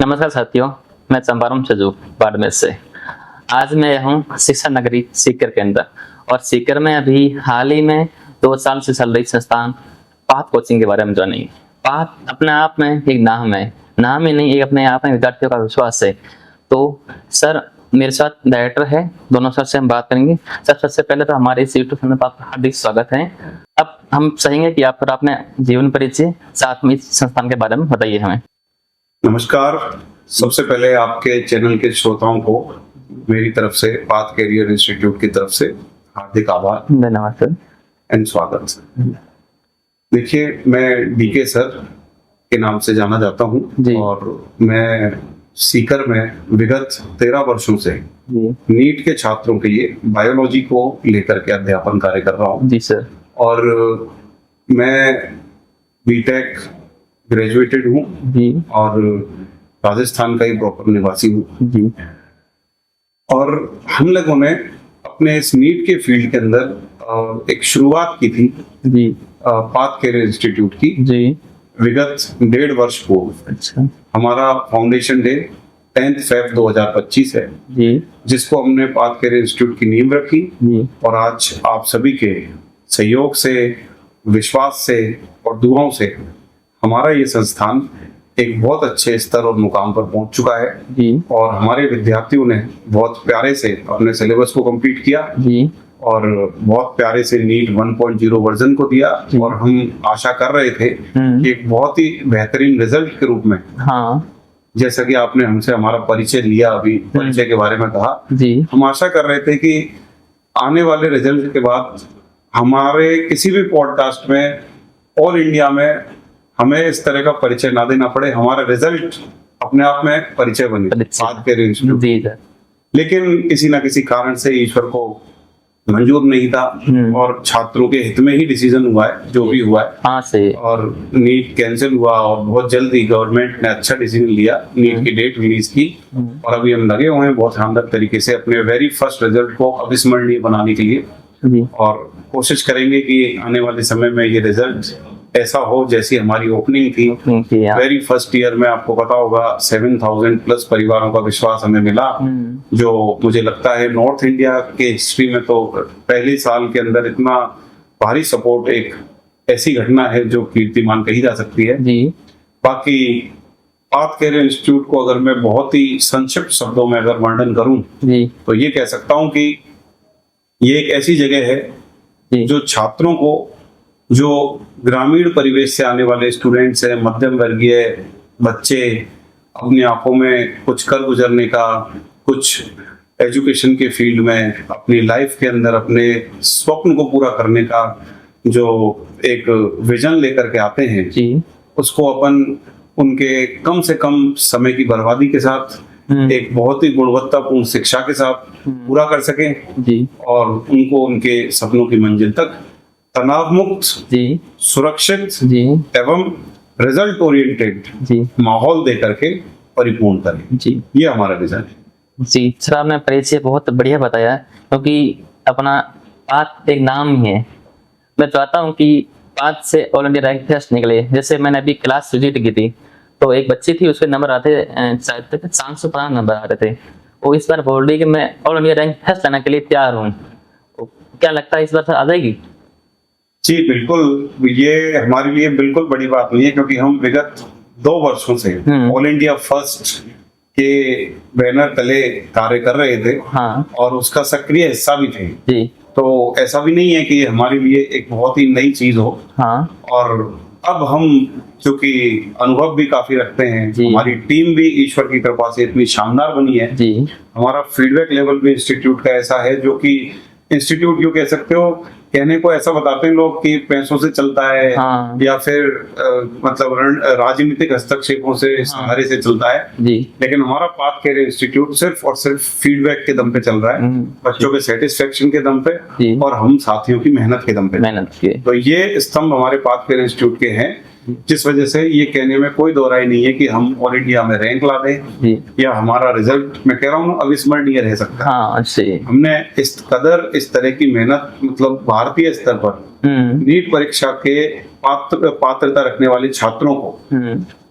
नमस्कार साथियों, मैं चंपारण छजू बाड़मेर से। आज मैं हूँ शिक्षा नगरी सीकर के अंदर, और सीकर में अभी हाल ही में 2 साल से चल रही संस्थान पाथ कोचिंग के बारे में जानेंगे। पाथ अपने आप में एक नाम है, नाम ही नहीं, एक अपने आप में विद्यार्थियों का विश्वास है। तो सर मेरे साथ डायरेक्टर है, दोनों सर से हम बात करेंगे। सर सबसे पहले तो हमारे इस यूट्यूब चैनल पर आपका हार्दिक स्वागत है। अब हम चाहेंगे कि आप अपने जीवन परिचय साथ में इस संस्थान के बारे में बताइए हमें। नमस्कार। सबसे पहले आपके चैनल के श्रोताओं को मेरी तरफ से पाथ कैरियर इंस्टीट्यूट की तरफ से हार्दिक आभार, धन्यवाद सर एंड स्वागत। देखिए, मैं डीके सर के नाम से जाना जाता हूँ और मैं सीकर में विगत 13 वर्षों से नीट के छात्रों के लिए बायोलॉजी को लेकर के अध्यापन कार्य कर रहा हूँ। जी सर। और मैं बीटेक ग्रेजुएटेड हूँ और राजस्थान का ही प्रॉपर निवासी हूँ। और हम लोगों ने अपने इस नीट के फील्ड के अंदर एक शुरुआत की थी पाथ कैरियर इंस्टीट्यूट की विगत 1.5 वर्ष पूर्व। अच्छा। हमारा फाउंडेशन डे 10 Feb 2025 है, जिसको हमने पाथ कैरियर इंस्टीट्यूट की नींव रखी। और आज आप सभी के सहयोग से, विश्वास से और दुआओं से हमारा ये संस्थान एक बहुत अच्छे स्तर और मुकाम पर पहुंच चुका है। और हमारे विद्यार्थियों ने बहुत प्यारे से अपने सिलेबस को कंप्लीट किया और बहुत प्यारे से नीट 1.0 वर्जन को दिया। और हम आशा कर रहे थे कि एक बहुत ही बेहतरीन रिजल्ट के रूप में, जैसा कि आपने हमसे हमारा परिचय लिया, अभी परिचय के बारे में कहा, हम आशा कर रहे थे कि आने वाले रिजल्ट के बाद हमारे किसी भी पॉडकास्ट में ऑल इंडिया में हमें इस तरह का परिचय ना देना पड़े, हमारा रिजल्ट अपने आप में परिचय बने पाथ कैरियर इंस्टीट्यूट। लेकिन किसी ना किसी कारण से ईश्वर को मंजूर नहीं था और छात्रों के हित में ही डिसीजन हुआ है जो भी हुआ है। और नीट कैंसिल हुआ और बहुत जल्दी गवर्नमेंट ने अच्छा डिसीजन लिया, नीट की डेट रिलीज की। और अभी हम लगे हुए हैं बहुत शानदार तरीके से अपने वेरी फर्स्ट रिजल्ट को अविस्मरणीय बनाने के लिए। और कोशिश करेंगे कि आने वाले समय में ये रिजल्ट ऐसा हो जैसी हमारी ओपनिंग थी वेरी फर्स्ट ईयर में। आपको पता होगा 7000 प्लस परिवारों का विश्वास हमें मिला, जो मुझे लगता है नॉर्थ इंडिया के हिस्ट्री में तो पहले साल के अंदर इतना भारी सपोर्ट एक ऐसी घटना है जो कीर्तिमान कही जा सकती है। बाकी पाथ कैरियर इंस्टीट्यूट को अगर मैं बहुत ही संक्षिप्त शब्दों में अगर वर्णन करूं तो ये कह सकता हूं कि ये एक ऐसी जगह है जो छात्रों को, जो ग्रामीण परिवेश से आने वाले स्टूडेंट्स हैं, मध्यम वर्गीय बच्चे, अपनी आंखों में कुछ कर गुजरने का, कुछ एजुकेशन के फील्ड में अपनी लाइफ के अंदर अपने स्वप्न को पूरा करने का जो एक विजन लेकर के आते हैं, उसको अपन उनके कम से कम समय की बर्बादी के साथ एक बहुत ही गुणवत्तापूर्ण शिक्षा के साथ पूरा कर सकें और उनको उनके सपनों की मंजिल तक तनाव मुक्त, सुरक्षित एवं रिजल्ट ओरिएंटेड माहौल दे करके परिपूर्ण करें। ये हमारा विजन है। जी सर, आपने परिचय बहुत बढ़िया बताया, क्योंकि अपना पाथ एक नाम ही है। मैं चाहता हूँ कि पाथ से ऑल इंडिया रैंक टेस्ट निकले। जैसे मैंने अभी क्लास विजिट की थी, तो एक बच्ची थी, उसके नंबर आते शायद 550 नंबर आ रहे थे। वो इस बार बोल रही कि मैं ऑल इंडिया रैंक टेस्ट लेने के लिए तैयार हूँ। क्या लगता है इस बार आ जाएगी? जी बिल्कुल, ये हमारे लिए बिल्कुल बड़ी बात नहीं है, क्योंकि हम विगत 2 वर्षों से ऑल इंडिया फर्स्ट के बैनर तले कार्य कर रहे थे और उसका सक्रिय हिस्सा भी थे। तो ऐसा भी नहीं है कि हमारे लिए एक बहुत ही नई चीज हो। और अब हम चूंकि अनुभव भी काफी रखते हैं, हमारी टीम भी ईश्वर की कृपा से इतनी शानदार बनी है, हमारा फीडबैक लेवल भी इंस्टीट्यूट का ऐसा है, जो कि इंस्टीट्यूट क्यों कह सकते हो, कहने को ऐसा बताते हैं लोग कि पैसों से चलता है या फिर मतलब राजनीतिक हस्तक्षेपों से सहारे से चलता है। लेकिन हमारा पाथ कैरियर इंस्टीट्यूट सिर्फ और सिर्फ फीडबैक के दम पे चल रहा है, बच्चों के सेटिस्फेक्शन के दम पे और हम साथियों की मेहनत के दम पे। तो ये स्तंभ हमारे पाथ कैरियर इंस्टीट्यूट के हैं, जिस वजह से ये कहने में कोई दो राय नहीं है कि हम ऑल इंडिया में रैंक ला दें या हमारा रिजल्ट, मैं कह रहा हूँ, अविस्मरणीय रह सकता है। हमने इस कदर इस तरह की मेहनत मतलब भारतीय स्तर पर नीट परीक्षा के पात्रता रखने वाले छात्रों को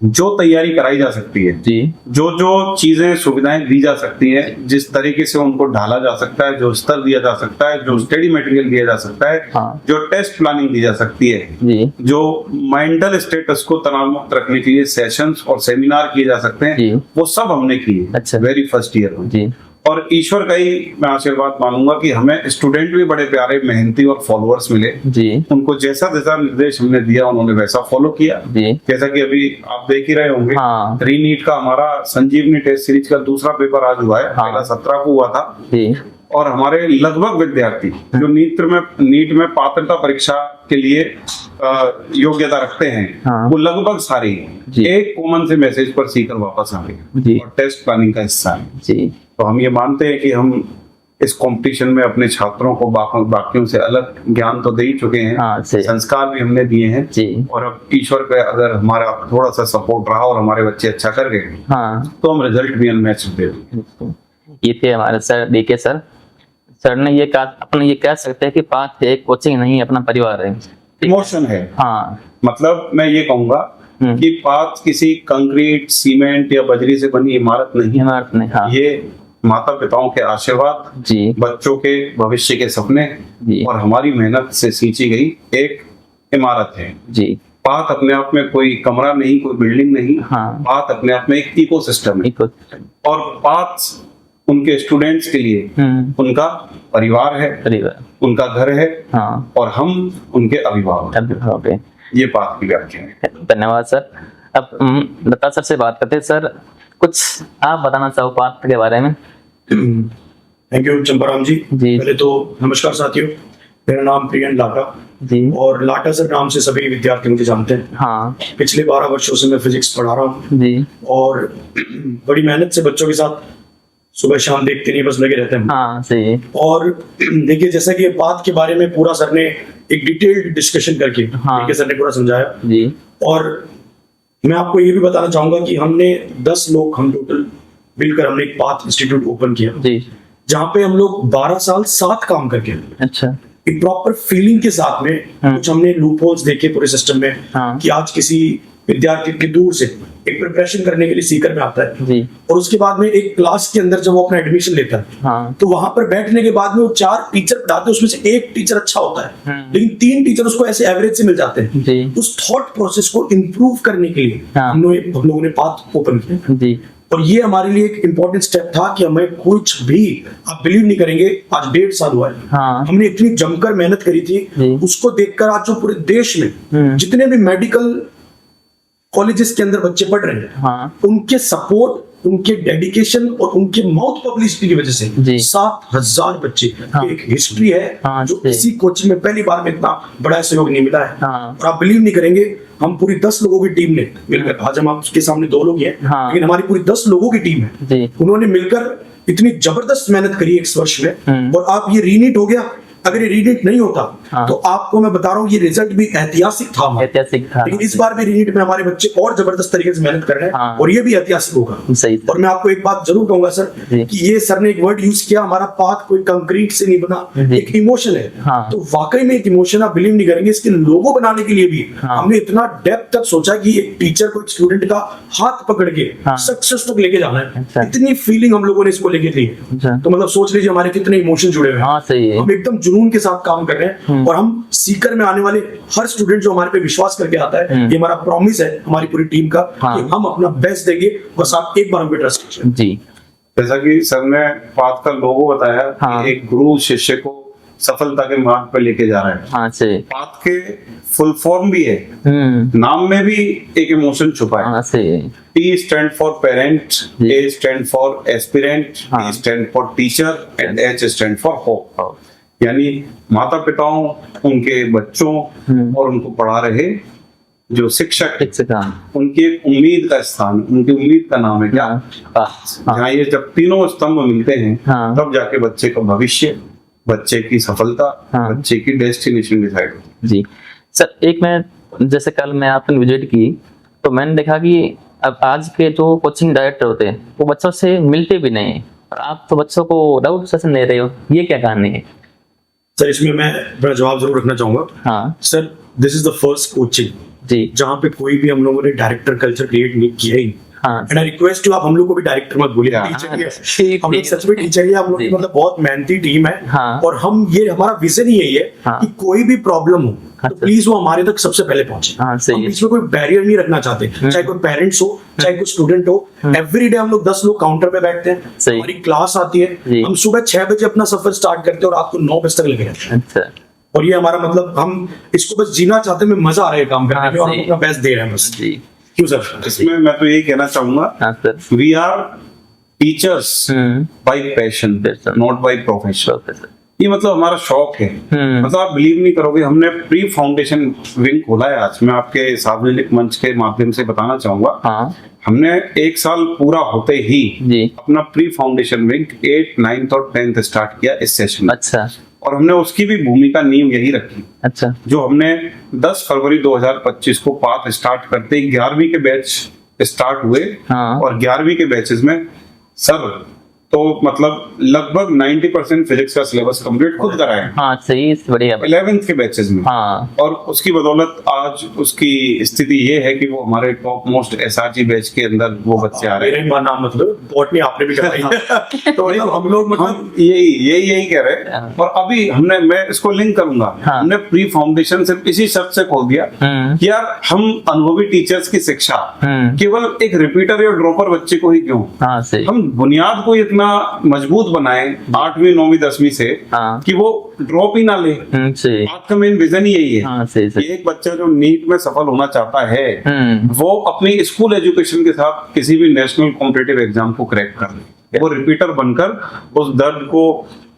जो तैयारी कराई जा सकती है, जी, जो जो चीजें सुविधाएं दी जा सकती हैं, जिस तरीके से उनको ढाला जा सकता है, जो स्तर दिया जा सकता है, जो स्टडी मटेरियल दिया जा सकता है, हाँ, जो टेस्ट प्लानिंग दी जा सकती है, जी, जो मेंटल स्टेटस को तनाव मुक्त रखने के लिए सेशंस और सेमिनार किए जा सकते जी, हैं, वो सब हमने किए अच्छा, वेरी फर्स्ट ईयर में। जी, और ईश्वर का ही मैं आशीर्वाद मानूंगा कि हमें स्टूडेंट भी बड़े प्यारे, मेहनती और फॉलोअर्स मिले। जी, उनको जैसा जैसा निर्देश हमने दिया उन्होंने वैसा फॉलो किया। जी, जैसा कि अभी आप देख ही रहे होंगे, हाँ, रीनीट का हमारा संजीवनी टेस्ट सीरीज का दूसरा पेपर आज हुआ है, हाँ, पहला 17 को हुआ था। जी, और हमारे लगभग विद्यार्थी जो नीट में पात्रता परीक्षा के लिए योग्यता रखते हैं, हाँ, वो लगभग सारे जी, एक कॉमन से मैसेज पर सीकर वापस आ गए जी, और टेस्ट प्लानिंग का हिस्सा है। जी, तो हम ये मानते हैं कि हम इस कंपटीशन में अपने छात्रों को बाकियों से अलग ज्ञान तो दे ही चुके हैं, हाँ, सही, संस्कार भी हमने दिए हैं, जी, और अब ईश्वर का अगर हमारा थोड़ा सा सपोर्ट रहा और हमारे बच्चे अच्छा कर गए हाँ, तो हम रिजल्ट भी अनमैच्ड दे देंगे। ये थे हमारे सर डीके सर। सर ने ये कहा, अपन ये कह सकते हैं कि पाथ है, कोचिंग नहीं अपना परिवार है, इमोशन है। हाँ, मतलब मैं ये कहूंगा कि पाथ किसी कंक्रीट, सीमेंट या बजरी से बनी इमारत नहीं, इमारत नहीं, हाँ, ये माता पिताओं के आशीर्वाद, जी, बच्चों के भविष्य के सपने जी, और हमारी मेहनत से सींची गई एक इमारत है। जी, पाथ अपने आप में कोई कमरा नहीं, कोई बिल्डिंग नहीं, हाँ, पाथ अपने आप में एक इकोसिस्टम है। एक, और पाथ उनके स्टूडेंट्स के लिए उनका परिवार है, परिवार, उनका घर है, हाँ, और हम उनके अभिभावक हैं। ये पाथ की व्याख्या है। धन्यवाद सर। अब दत्ता सर से बात करते हैं। सर, कुछ आप बताना चाहो पाथ के बारे में? थैंक यू चंपाराम जी। जी, पहले तो नमस्कार साथियों, मेरा नाम प्रियन लाटा, जी, और लाटा सर नाम से सभी विद्यार्थी मुझे जानते हैं। हाँ, पिछले 12 वर्षों से मैं फिजिक्स पढ़ा रहा हूँ, जी, और बड़ी मेहनत से बच्चों के साथ सुबह शाम देखते नहीं बस लगे रहते हैं। हाँ, सही, और देखिए, जैसा कि पाथ के बारे में पूरा सर ने एक डिटेल्ड डिस्कशन करके हाँ, सर ने पूरा समझाया, जी, और मैं आपको ये भी बताना चाहूंगा कि हमने 10 लोग हम टोटल मिलकर हमने एक पाथ इंस्टीट्यूट ओपन किया, जी, जहाँ पे हम लोग 12 साल साथ काम करके अच्छा, एक प्रॉपर फीलिंग के साथ में कुछ हमने लूप होल्स देखे पूरे सिस्टम में, हाँ, कि आज किसी विद्यार्थी की दूर से एक प्रिपरेशन करने के लिए सीकर में आता है, जी, और उसके बाद में एक क्लास के अंदर जब वो अपना एडमिशन लेता है, हाँ, तो वहां पर बैठने के बाद में वो 4 टीचर पढ़ाते हैं, उसमें से एक टीचर अच्छा होता है, लेकिन 3 टीचर उसको ऐसे एवरेज से मिल जाते हैं। जी, उस थॉट प्रोसेस को इम्प्रूव करने के लिए हाँ, हम लोगों ने पाथ ओपन किया, जी, और ये हमारे लिए एक इंपॉर्टेंट स्टेप था कि हमें कुछ भी, आप बिलीव नहीं करेंगे, आज 1.5 साल हुआ है, हाँ, हमने इतनी जमकर मेहनत करी थी, उसको देखकर आज जो पूरे देश में जितने भी मेडिकल कॉलेजेस के अंदर बच्चे पढ़ रहे हैं, हाँ, उनके सपोर्ट, उनके डेडिकेशन और उनके माउथ पब्लिसिटी की वजह से 7,000 बच्चे, हाँ, एक हिस्ट्री है, हाँ, जो किसी कोचिंग में पहली बार में इतना बड़ा सहयोग नहीं मिला है। हाँ, और आप बिलीव नहीं करेंगे, हम पूरी 10 लोगों की टीम ने मिलकर, आज हम आपके सामने 2 लोग हैं, हाँ, लेकिन हमारी पूरी 10 लोगों की टीम है, जी, उन्होंने मिलकर इतनी जबरदस्त मेहनत करी 1 वर्ष में, और आप ये रीनीट हो गया, अगर ये रीनीट नहीं होता, हाँ, तो आपको मैं बता रहा हूँ ये रिजल्ट भी ऐतिहासिक था हमारा। ऐतिहासिक था, लेकिन इस बार भी रीनीट में हमारे बच्चे और जबरदस्त तरीके से मेहनत कर रहे हैं, हाँ, और ये भी ऐतिहासिक होगा। सही, और मैं आपको एक बात जरूर कहूंगा सर, कि ये सर ने एक वर्ड यूज किया, हमारा पाथ कोई कंक्रीट से नहीं बना, एक इमोशन है, हाँ, तो वाकई में एक इमोशन, आप बिलीव नहीं करेंगे, इसके लोगो बनाने के लिए भी हाँ, हमने इतना डेप्थ तक सोचा कि एक टीचर को एक स्टूडेंट का हाथ पकड़ के सक्सेस तक लेके जाना है, अच्छा, इतनी फीलिंग हम लोगों ने इसको लेके ली। अच्छा, तो मतलब सोच लीजिए हमारे कितने इमोशन जुड़े हुए हैं। हाँ, सही है, हम एकदम जुनून के साथ काम कर रहे हैं, और हम सीकर में आने वाले हर स्टूडेंट जो हमारे पे विश्वास करके आता है, ये हमारा प्रॉमिस है हमारी पूरी टीम का, हाँ, कि हम अपना बेस्ट देंगे, बस आप एक बार हम पे ट्रस्ट कीजिए। जी, जैसा कि सर ने पाथ का लोगो बताया, हाँ, कि एक गुरु शिष्य को सफलता के मार्ग पर लेके जा रहा है। हाँ, सही, पाथ के फुल फॉर्म भी है, नाम में भी एक इमोशन छुपा है। हाँ, सही, P stand for parent, A stand for aspirant, हाँ, T stand for teacher and H stand for hope। यानी माता पिताओं, उनके बच्चों और उनको पढ़ा रहे जो शिक्षक, उनकी एक उम्मीद का स्थान, उनकी उम्मीद का नाम है क्या? पाथ। जहाँ ये जब तीनों स्तंभ मिलते हैं, तब जाके बच्चे का भविष्य, बच्चे की सफलता, बच्चे की डेस्टिनेशन डिसाइड होती है। जी सर, एक मैं जैसे कल मैं आपने विजिट की, तो मैंने देखा कि अब आज के जो कोचिंग डायरेक्टर होते हैं वो बच्चों से मिलते भी नहीं, और आप तो बच्चों को डाउट सेशन दे रहे हो, ये क्या कहानी है? सर इसमें मैं बड़ा जवाब जरूर रखना चाहूंगा। हाँ sir this is the first coaching जी जहाँ पे कोई भी हम लोगों ने डायरेक्टर कल्चर क्रिएट नहीं किया ही। हाँ एंड आई रिक्वेस्ट यू, आप हम लोग को भी डायरेक्टर मत बोलिए, हाँ, टीचर ही है। ठीक, हम लोग ठीक। सच में टीचर ही है, हम लोग की जी। मतलब बहुत मेहनती टीम है। हाँ। और हम ये हमारा विजन ही यही है हाँ। कि कोई भी प्रॉब्लम हो हाँ, तो सर। प्लीज वो हमारे तक सबसे पहले पहुंचे। हाँ, सही हम है। बीच में कोई बैरियर नहीं रखना चाहते, चाहे कोई पेरेंट्स हो चाहे कोई स्टूडेंट हो। एवरी डे हम लोग 10 लोग काउंटर पे बैठते हैं, सही। हमारी क्लास आती है, जी। हम सुबह 6 बजे अपना सफर स्टार्ट करते हैं और रात को 9 बजे तक लगे रहते हैं। अच्छा और ये हमारा मतलब हम इसको बस जीना चाहते हैं, मजा आ रहा है काम करने हाँ, में और हम सही। अपना बेस्ट दे रहे हैं बस। जी क्यों सर? इसमें मैं तो यही कहना चाहूंगा, हाँ sir we are teachers by passion, Passion. Not by profession. Professor ये मतलब हमारा शौक है। मतलब आप बिलीव नहीं करोगे, हमने प्री फाउंडेशन विंग खोला है आज। मैं आपके सार्वजनिक मंच के माध्यम से बताना चाहूंगा, हाँ हमने 1 साल पूरा होते ही जी अपना प्री फाउंडेशन विंग 8, 9 और 10 स्टार्ट किया इस सेशन में। अच्छा और हमने उसकी भी भूमिका नींव यही रखी, अच्छा जो हमने 10 फरवरी 2025 को पाथ स्टार्ट करते ही 11वीं के बैच स्टार्ट हुए। हाँ। और 11वीं के बैचेस में सर तो मतलब लगभग 90% फिजिक्स का सिलेबस कंप्लीट खुद कराए, हाँ सही बढ़िया 11th के बैचेस में। हाँ और उसकी बदौलत आज उसकी स्थिति ये है कि वो हमारे टॉप मोस्ट एसआरजी बैच के अंदर वो बच्चे आ रहे हैं। मेरा नाम मतलब बॉटनी आपने भी कराई है। तो मतलब हम लोग मतलब हम यही कह रहे हैं। और अभी मैं इसको लिंक करूंगा, हाँ। हमने प्री फाउंडेशन से इसी शर्त से खोल दिया कि यार हम अनुभवी टीचर्स की शिक्षा केवल एक रिपीटर या ड्रॉपर बच्चे को ही क्यों, हाँ सही हम बुनियाद को इतना मजबूत बनाए 8वीं 9वीं 10वीं से हाँ। कि वो ड्रॉप ही ना ले। सही आपका मेन विजन ही यही है। हाँ सही सही एक बच्चा जो नीट में सफल होना चाहता है हम्म वो अपनी स्कूल एजुकेशन के साथ किसी भी नेशनल कॉम्पिटिटिव एग्जाम को क्रैक कर ले, वो रिपीटर बनकर उस दर्द को,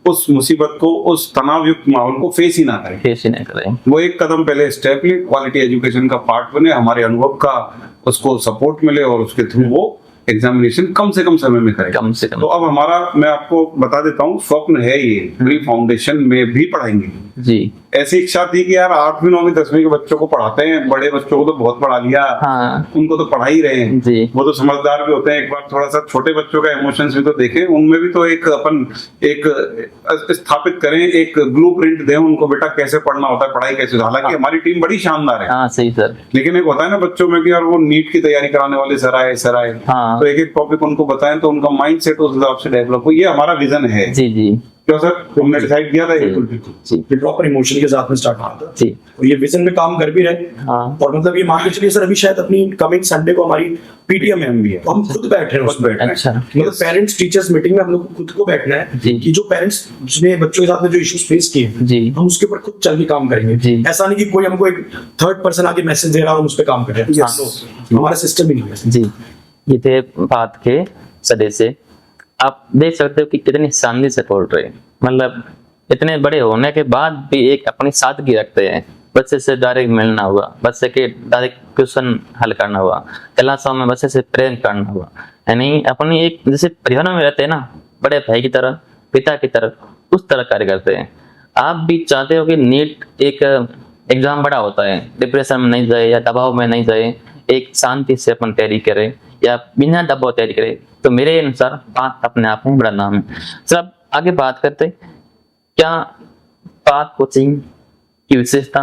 उस मुसीबत को, उस तनाव युक्त माहौल को फेस ही ना करे। कैसे नहीं करें वो एक कदम पहले स्टेप ले, क्वालिटी एजुकेशन का पार्ट बने, हमारे अनुभव का उसको सपोर्ट मिले और उसके थ्रू वो एग्जामिनेशन कम से कम समय में करे। कम से कम तो अब हमारा, मैं आपको बता देता हूँ, स्वप्न है ये प्री फाउंडेशन में भी पढ़ाएंगे। जी ऐसी इच्छा थी कि यार 8वीं 9वीं 10वीं के बच्चों को पढ़ाते हैं, बड़े बच्चों को तो बहुत पढ़ा लिया, हाँ उनको तो पढ़ा ही रहे हैं, जी वो तो समझदार भी होते हैं। एक बार थोड़ा सा छोटे बच्चों का इमोशंस भी तो देखें, उनमें भी तो एक अपन एक स्थापित करें, एक ब्लूप्रिंट दें उनको, बेटा कैसे पढ़ना होता है, पढ़ाई कैसे। हालांकि हमारी टीम बड़ी शानदार है, हाँ सही सर लेकिन एक होता है ना बच्चों में कि यार वो नीट की तैयारी कराने वाले सर आए हाँ। तो एक एक टॉपिक उनको बताएं तो उनका माइंड सेट उस हिसाब से डेवलप हो। ये हमारा विजन है। जी जी क्यों सर, हमने डिसाइड किया था ये। जी ये प्रॉपर इमोशन के साथ में स्टार्ट हुआ था जी और ये विजन में काम कर भी रहे। हाँ और मतलब ये मान के चलिए सर, अभी शायद अपनी कमिंग संडे को हमारी पीटीएम PTM भी है। तो हम खुद बैठ रहे हैं उसमें। बैठ रहे हैं। अच्छा मतलब पेरेंट्स टीचर्स मीटिंग में हम लोग को खुद को बैठना है जी। कि जो पेरेंट्स जिसने बच्चों के साथ में जो इश्यूज फेस किए हैं, जी हम उसके ऊपर खुद चल के काम करेंगे। जी। ऐसा नहीं कि कोई हमको एक थर्ड पर्सन आके मैसेज दे रहा है हम उस पर काम कर रहे हैं। Yes. तो हमारा सिस्टम ही नहीं है। जी ये थे बात के सदे से। आप देख सकते हो कि कितनी शांति से बोल रहे हैं, मतलब इतने बड़े होने के बाद भी एक अपनी सादगी रखते हैं। बच्चे से डायरेक्ट मिलना हुआ, बच्चे के डायरेक्ट क्वेश्चन हल करना हुआ, क्लासों में बच्चे से प्रेम करना हुआ, यानी अपनी एक जैसे परिवार में रहते हैं ना, बड़े भाई की तरह, पिता की तरह, उस तरह कार्य करते हैं। आप भी चाहते हो कि नीट एक एग्जाम बड़ा होता है, डिप्रेशन में नहीं जाए या दबाव में नहीं जाए, एक शांति से अपन तैयारी करे या बिना दबाव तैयारी करे, तो मेरे अनुसार बात अपने आप में बड़ा नाम है। सर अब आगे बात करते, क्या पाथ कोचिंग की विशेषता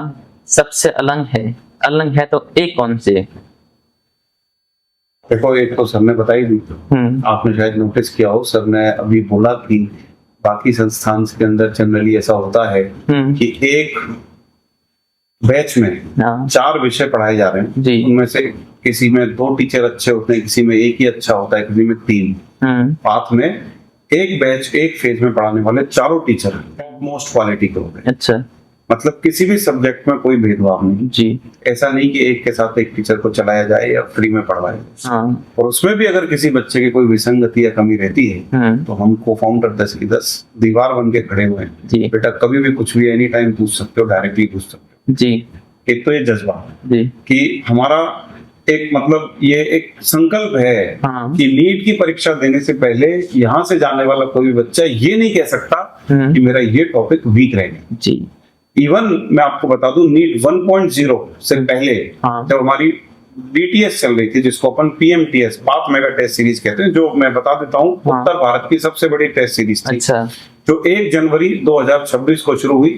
सबसे अलग है तो एक कौन सी है? देखो, एक तो सर ने बताई दी, आपने शायद नोटिस किया हो, सर ने अभी बोला कि बाकी संस्थान के अंदर जनरली ऐसा होता है कि एक बैच में हाँ 4 विषय पढ़ाए जा रहे हैं जी। उनमें से किसी में 2 टीचर अच्छे होते हैं, किसी में एक ही अच्छा होता है, किसी में 3। पाथ में एक बैच एक फेज में पढ़ाने वाले चारों टीचर टॉप मोस्ट क्वालिटी के होते हैं। अच्छा मतलब किसी भी सब्जेक्ट में कोई भेदभाव नहीं। जी ऐसा नहीं कि एक के साथ एक टीचर को चलाया जाए या फ्री में पढ़वाया जाए। हाँ और उसमें भी अगर किसी बच्चे की कोई विसंगति या कमी रहती है तो हम को फाउंडर 10 की 10 दीवार बन के खड़े हुए हैं। जी बेटा कभी भी कुछ भी एनी टाइम पूछ सकते हो, डायरेक्टली पूछ सकते जी हो। एक तो ये जज्बा जी कि हमारा एक मतलब ये एक संकल्प है हाँ। कि नीट की परीक्षा देने से पहले यहाँ से जाने वाला कोई भी बच्चा ये नहीं कह सकता कि मेरा ये टॉपिक वीक रहेगा। जी इवन मैं आपको बता दूं, नीट 1.0 से पहले हाँ। जब हमारी BTS चल रही थी, जिसको अपन PMTS path mega test series कहते हैं, जो मैं बता देता हूँ हाँ। उत्तर भारत की सबसे बड़ी टेस्ट सीरीज थी। अच्छा। जो 1 जनवरी 2026 को शुरू हुई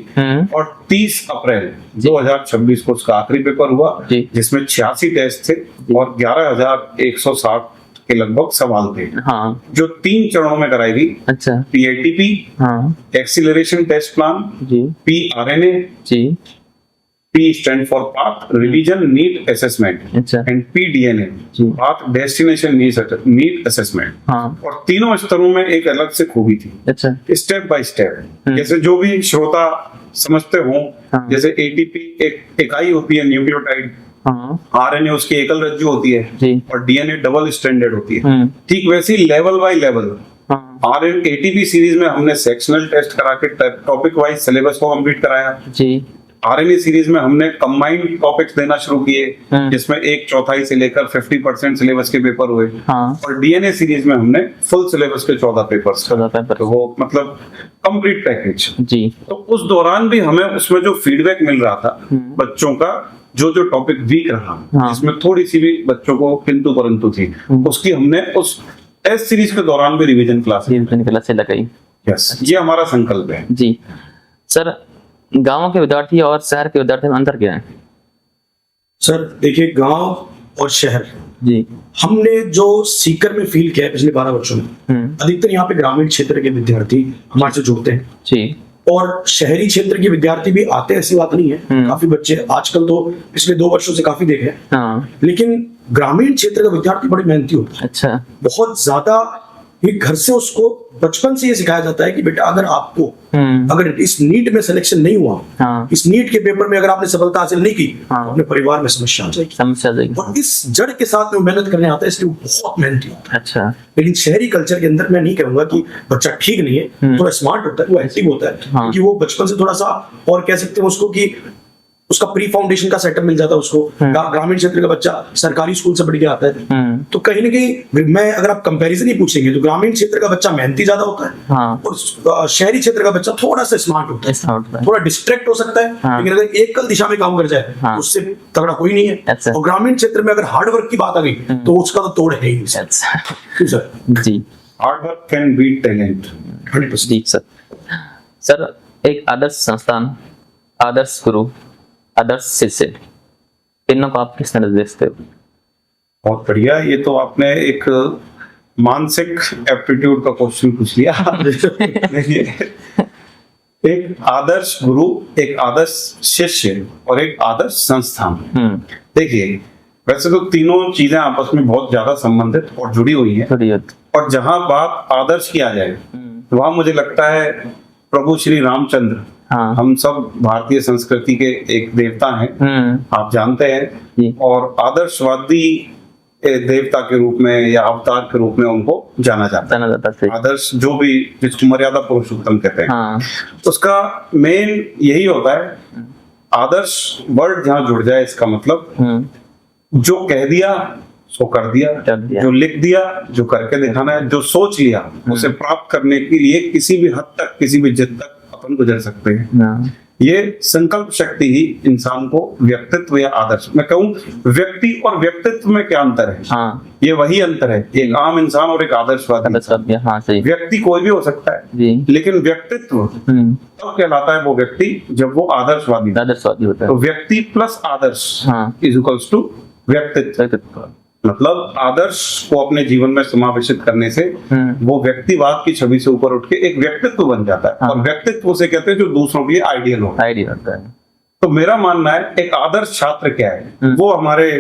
और 30 अप्रैल 2026 को उसका आखिरी पेपर हुआ, जिसमें 86 टेस्ट थे और 11,160 के लगभग सवाल थे। हाँ। जो 3 चरणों में कराई गई। अच्छा। PITP, हाँ, एक्सीलरेशन टेस्ट प्लान जी, PRNA जी, P stand for path revision need assessment, अच्छा, and PDNA path destination need assessment, हाँ, और तीनों स्तरों में एक अलग से खूबी थी। अच्छा। स्टेप बाय स्टेप, जैसे जो भी श्रोता समझते हो, हाँ, जैसे ATP एक इकाई होती है न्यूक्लियोटाइड, हाँ, RNA उसकी एकल रज्जु होती है जी, और DNA डबल स्ट्रैंडेड होती है। ठीक वैसे ही level by level ATP series में हमने सेक्शनल टेस्ट करा के टॉपिक वाइज सिलेबस को कंप्लीट कराया जी। RNA सीरीज में हमने कंबाइंड टॉपिक्स देना शुरू किए, जिसमें 1/4 से लेकर 50% सिलेबस के पेपर हुए, हाँ, और DNA सीरीज में हमने फुल सिलेबस के 14 पेपर्स, तो वो मतलब कंप्लीट पैकेज जी। तो उस दौरान भी हमें उसमें जो फीडबैक मिल रहा था बच्चों का, जो टॉपिक वीक रहा, हाँ, जिसमें थोड़ी सी भी बच्चों को किंतु परंतु थी, उसकी हमने उस टेस्ट सीरीज के दौरान भी रिवीजन क्लास लगाई। यस, ये हमारा संकल्प है जी। सर, गांव के विद्यार्थी और शहर के विद्यार्थी में अंतर क्या है? सर देखिए, गांव और शहर जी, हमने जो सीकर में फील किया है पिछले 12 वर्षों में, अधिकतर यहाँ पे ग्रामीण क्षेत्र के विद्यार्थी हमारे से जुड़ते हैं जी, और शहरी क्षेत्र के विद्यार्थी भी आते हैं, ऐसी बात नहीं है। काफी बच्चे आजकल तो पिछले 2 वर्षों से काफी देखे, हाँ, लेकिन ग्रामीण क्षेत्र का विद्यार्थी बड़े मेहनती होता है। अच्छा। बहुत ज्यादा ये घर से उसको बचपन से ये सिखाया जाता है कि बेटा अगर आपको अगर इस नीट में सिलेक्शन नहीं हुआ, हाँ, इस नीट के पेपर में अगर आपने सफलता हासिल नहीं की, हाँ, तो अपने परिवार में समस्या आ जाएगी। और इस जड़ के साथ में मेहनत करने आता है, इसलिए बहुत मेहनती होता है। अच्छा। लेकिन शहरी कल्चर के अंदर मैं नहीं कहूंगा कि बच्चा ठीक नहीं है, थोड़ा स्मार्ट होता है, वो एक्टिव होता है, हाँ, कि वो बचपन से थोड़ा सा, और कह सकते हैं उसको कि उसका प्री फाउंडेशन का सेटअप मिल जाता है उसको। ग्रामीण क्षेत्र का बच्चा सरकारी स्कूल से बढ़ के आता है, तो कहीं ना कहीं मैं अगर आप कंपैरिजन ही पूछेंगे तो ग्रामीण क्षेत्र का बच्चा मेहनती ज्यादा होता है, हाँ, और शहरी क्षेत्र का बच्चा थोड़ा सा स्मार्ट होता है, थोड़ा डिस्ट्रैक्ट हो सकता है, हाँ, लेकिन अगर एक दिशा में काम कर जाए, हाँ, तो उससे तगड़ा कोई नहीं है। अच्छा। और ग्रामीण क्षेत्र में अगर हार्ड वर्क की बात आ गई तो उसका तो तोड़ है ही। सर जी, hard work can beat talent 100%। Sir, एक आदर्श संस्थान, आदर्श गुरु, आदर्श शिष्य, तीनों को आप किस तरह देखते हो? बहुत बढ़िया, ये तो आपने एक मानसिक एप्टीट्यूड का क्वेश्चन पूछ लिया। एक आदर्श गुरु, एक आदर्श शिष्य और एक आदर्श संस्थान। देखिए, वैसे तो तीनों चीजें आपस में बहुत ज्यादा संबंधित और जुड़ी हुई हैं, और जहां बात आदर्श की आ जाए तो वहां मुझे लगता है प्रभु श्री रामचंद्र, हाँ, हम सब भारतीय संस्कृति के एक देवता हैं, आप जानते हैं, और आदर्शवादी देवता के रूप में या अवतार के रूप में उनको जाना जाता है। आदर्श जो भी, जिसको मर्यादा पुरुषोत्तम कहते हैं, हाँ, उसका मेन यही होता है। आदर्श वर्ड जहाँ जुड़ जाए, इसका मतलब जो कह दिया सो कर दिया, जो लिख दिया, जो करके दिखाना है, जो सोच लिया, उसे प्राप्त करने के लिए किसी भी हद तक, किसी भी जिद तक अपन गुजर सकते हैं। ये संकल्प शक्ति ही इंसान को व्यक्तित्व या आदर्श, मैं कहूँ व्यक्ति और व्यक्तित्व में क्या अंतर है, हाँ, ये वही अंतर है, एक आम इंसान और एक आदर्शवादी। हाँ, सही। व्यक्ति कोई भी हो सकता है, लेकिन व्यक्तित्व तब कहलाता है वो व्यक्ति जब वो आदर्शवादी होता है। तो व्यक्ति प्लस आदर्श इज इक्वल्स टू व्यक्तित्व। मतलब आदर्श को अपने जीवन में समावेशित करने से वो व्यक्तिवाद की छवि से ऊपर उठ के एक व्यक्तित्व बन जाता है, हाँ, और व्यक्तित्व उसे कहते हैं जो दूसरों के लिए आइडियल होता है। तो मेरा मानना है, एक आदर्श छात्र क्या है, वो हमारे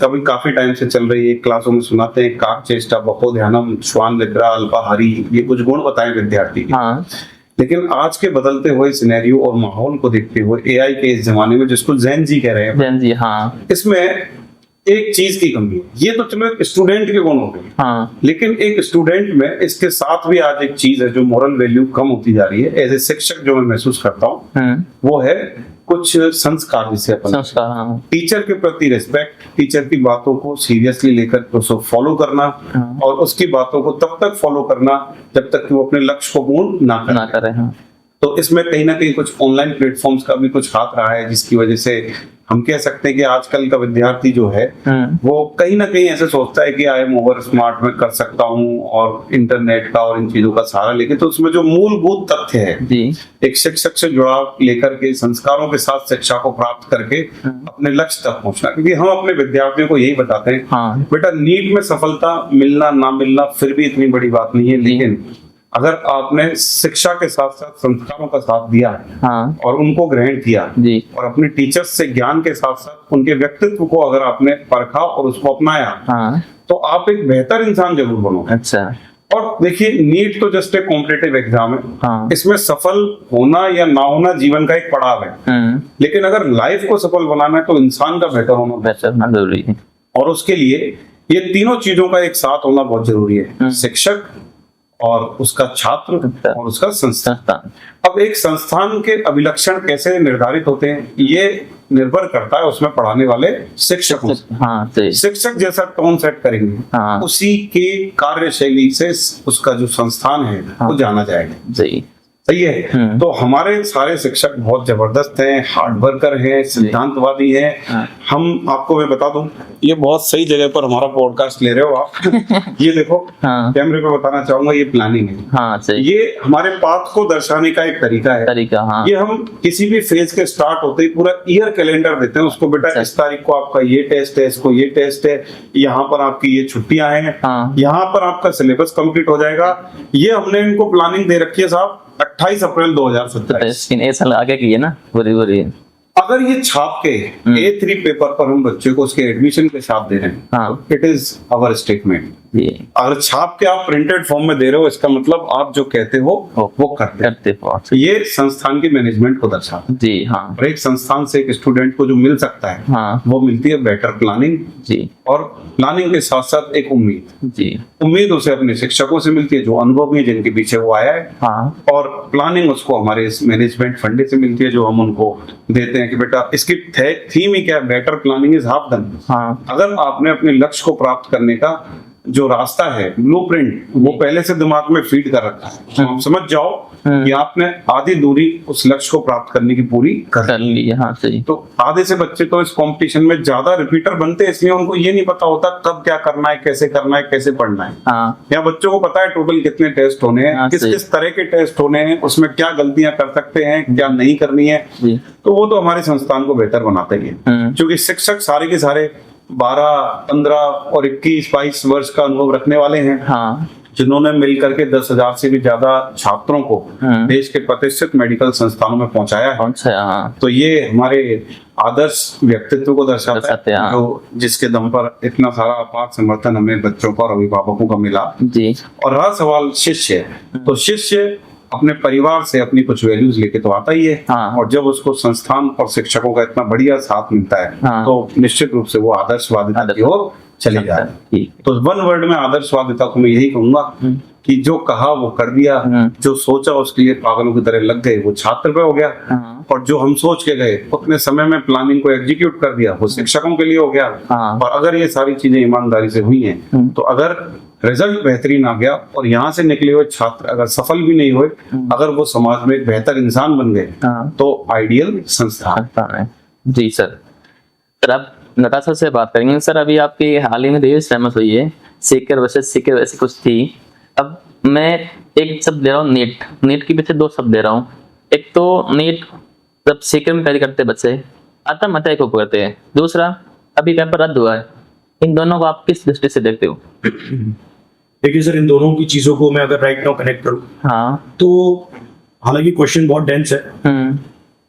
कभी काफी टाइम से चल रही है, क्लासों में सुनाते हैं काक चेष्टा बको ध्यानम श्वान निद्रा अल्पाहारी, ये कुछ गुण बताएं विद्यार्थी के, हाँ, लेकिन आज के बदलते हुए सिनेरियो और माहौल को देखते हुए एआई के इस जमाने में, जिसको ज़ेन जी कह रहे हैं, ज़ेन जी, हाँ, इसमें एक चीज की कमी है। ये तो चलो एक स्टूडेंट के गुण हो गए, हाँ, लेकिन एक स्टूडेंट में इसके साथ भी आज एक चीज है जो मोरल वैल्यू कम होती जा रही है। एज ए शिक्षक जो मैं महसूस करता हूँ, वो है कुछ संस्कार, जिसे अपन संस्कार, हाँ, टीचर के प्रति रिस्पेक्ट, टीचर की बातों को सीरियसली लेकर उसको फॉलो करना, हाँ, और उसकी बातों को तब तक फॉलो करना जब तक कि वो अपने लक्ष्य को पूर्ण ना करे, हाँ। तो इसमें कहीं ना कहीं कुछ ऑनलाइन प्लेटफॉर्म्स का भी कुछ हाथ रहा है, जिसकी वजह से हम कह सकते हैं कि आजकल का विद्यार्थी जो है वो कहीं ना कहीं ऐसे सोचता है कि आई एम ओवर स्मार्ट, में कर सकता हूँ और इंटरनेट का और इन चीजों का सहारा लेके। तो उसमें जो मूलभूत तथ्य है, एक शिक्षक से जुड़ाव लेकर के, संस्कारों के साथ शिक्षा को प्राप्त करके अपने लक्ष्य तक पहुंचना। क्योंकि हम अपने विद्यार्थियों को यही बताते हैं, बेटा नीट में सफलता मिलना ना मिलना फिर भी इतनी बड़ी बात नहीं है, लेकिन अगर आपने शिक्षा के साथ साथ संस्कारों का साथ दिया और उनको ग्रहण किया और अपने टीचर्स से ज्ञान के साथ साथ उनके व्यक्तित्व को अगर आपने परखा और उसको अपनाया, तो आप एक बेहतर इंसान जरूर बनोगे। अच्छा। और देखिए, नीट तो जस्ट एक कॉम्पिटिटिव एग्जाम है, इसमें सफल होना या ना होना जीवन का एक पड़ाव है, लेकिन अगर लाइफ को सफल बनाना है तो इंसान का बेहतर होना जरूरी है। और उसके लिए ये तीनों चीजों का एक साथ होना बहुत जरूरी है, शिक्षक और उसका छात्र और उसका संस्थान। अब एक संस्थान के अभिलक्षण कैसे निर्धारित होते हैं, ये निर्भर करता है उसमें पढ़ाने वाले शिक्षकों से। शिक्षक जैसा टोन सेट करेंगे, उसी के कार्यशैली से उसका जो संस्थान है वो जाना जाएगा। सही है। तो हमारे सारे शिक्षक बहुत जबरदस्त हैं, हार्ड वर्कर हैं, सिद्धांतवादी हैं। हम आपको मैं बता दूं, ये बहुत सही जगह पर हमारा पॉडकास्ट ले रहे हो आप। ये देखो, कैमरे पे बताना चाहूंगा, ये प्लानिंग है। ये हमारे पाथ को दर्शाने का एक तरीका है। ये हम किसी भी फेज के स्टार्ट होते ही पूरा ईयर कैलेंडर देते हैं उसको, बेटा इस तारीख को आपका ये टेस्ट है, इसको ये टेस्ट है, यहाँ पर आपकी ये छुट्टियां हैं, यहाँ पर आपका सिलेबस कंप्लीट हो जाएगा। ये हमने इनको प्लानिंग दे रखी है साहब 28 अप्रैल 2027। साल आगे की है ना, बुरी। अगर ये छाप के A3 पेपर पर हम बच्चे को उसके एडमिशन के साथ दे रहे हैं, इट इज आवर स्टेटमेंट। अगर छाप के आप प्रिंटेड फॉर्म में दे रहे हो, इसका मतलब आप जो कहते हो वो करते हो। ये संस्थान की मैनेजमेंट को दर्शाता है। जी हाँ। और एक संस्थान से एक स्टूडेंट को जो मिल सकता है वो मिलती है बेटर प्लानिंग। जी। और प्लानिंग के साथ साथ एक उम्मीद। जी। उम्मीद उसे अपने शिक्षकों से मिलती है जो अनुभवी है, जिनके पीछे वो आया है। और प्लानिंग उसको हमारे इस मैनेजमेंट फंडे से मिलती है, जो हम उनको देते हैं कि बेटा इसकी थीम ही क्या है, better planning is half done. अगर आपने अपने लक्ष्य को प्राप्त करने का जो रास्ता है, ब्लूप्रिंट, वो पहले से दिमाग में फीड कर रखा है, तो आप समझ जाओ कि आपने आधी दूरी उस लक्ष्य को प्राप्त करने की पूरी कर ली है। हाँ, सही। तो आधे से बच्चे तो इस कंपटीशन में ज्यादा रिपीटर बनते हैं, इसलिए उनको ये नहीं पता होता कब क्या करना है, कैसे करना है, कैसे पढ़ना है। या बच्चों को पता है टोटल कितने टेस्ट होने हैं, किस किस तरह के टेस्ट होने हैं, उसमें क्या गलतियां कर सकते हैं, क्या नहीं करनी है। तो वो तो हमारे संस्थान को बेहतर बनाता ही है, क्योंकि शिक्षक सारे के सारे 12, 15 और 21, 22 वर्ष का अनुभव रखने वाले हैं। जिन्होंने मिलकर के 10,000 से भी ज्यादा छात्रों को देश के प्रतिष्ठित मेडिकल संस्थानों में पहुंचाया है। तो ये हमारे आदर्श व्यक्तित्व को दर्शाता है, जो जिसके दम पर इतना सारा अपार समर्थन हमें बच्चों को और अभिभावकों का मिला। जी। और रहा सवाल शिष्य, तो शिष्य अपने परिवार से अपनी कुछ वैल्यूज लेके तो आता ही है। और जब उसको संस्थान और शिक्षकों का इतना बढ़िया साथ मिलता है तो निश्चित रूप से वो आदर्शवादिता की ओर चले जाते हैं। तो वन वर्ड में आदर्शवादिता को मैं यही कहूंगा कि जो कहा वो कर दिया, जो सोचा उसके लिए पागलों की तरह लग गए वो छात्र पे हो गया, और जो हम सोच के गए उतने समय में प्लानिंग को एग्जीक्यूट कर दिया वो शिक्षकों के लिए हो गया। और अगर ये सारी चीजें ईमानदारी से हुई हैं, तो अगर रिजल्ट बेहतरीन आ गया और यहाँ से निकले हुए छात्र अगर सफल भी नहीं हुए, अगर वो समाज में एक बेहतर इंसान बन गए, तो आइडियल संस्थान है। जी सर। सर आप नताशा से बात करेंगे। सर अभी आपकी हाल ही में रील्स फेमस हुई है, सीकर वर्सेस सीकर वैसे कुछ थी। अब मैं एक शब्द दे रहा हूँ, नीट के पीछे 2 शब्द दे रहा हूँ। एक तो नीट जब सीकर में तैयारी करते बच्चे आत्महत्या को करते हैं, दूसरा अभी पेपर रद्द हुआ है। इन दोनों को आप किस दृष्टि से देखते हो? देखिए सर, इन दोनों की चीजों को मैं अगर राइट नाउ कनेक्ट करूं, तो हालांकि क्वेश्चन बहुत डेंस है।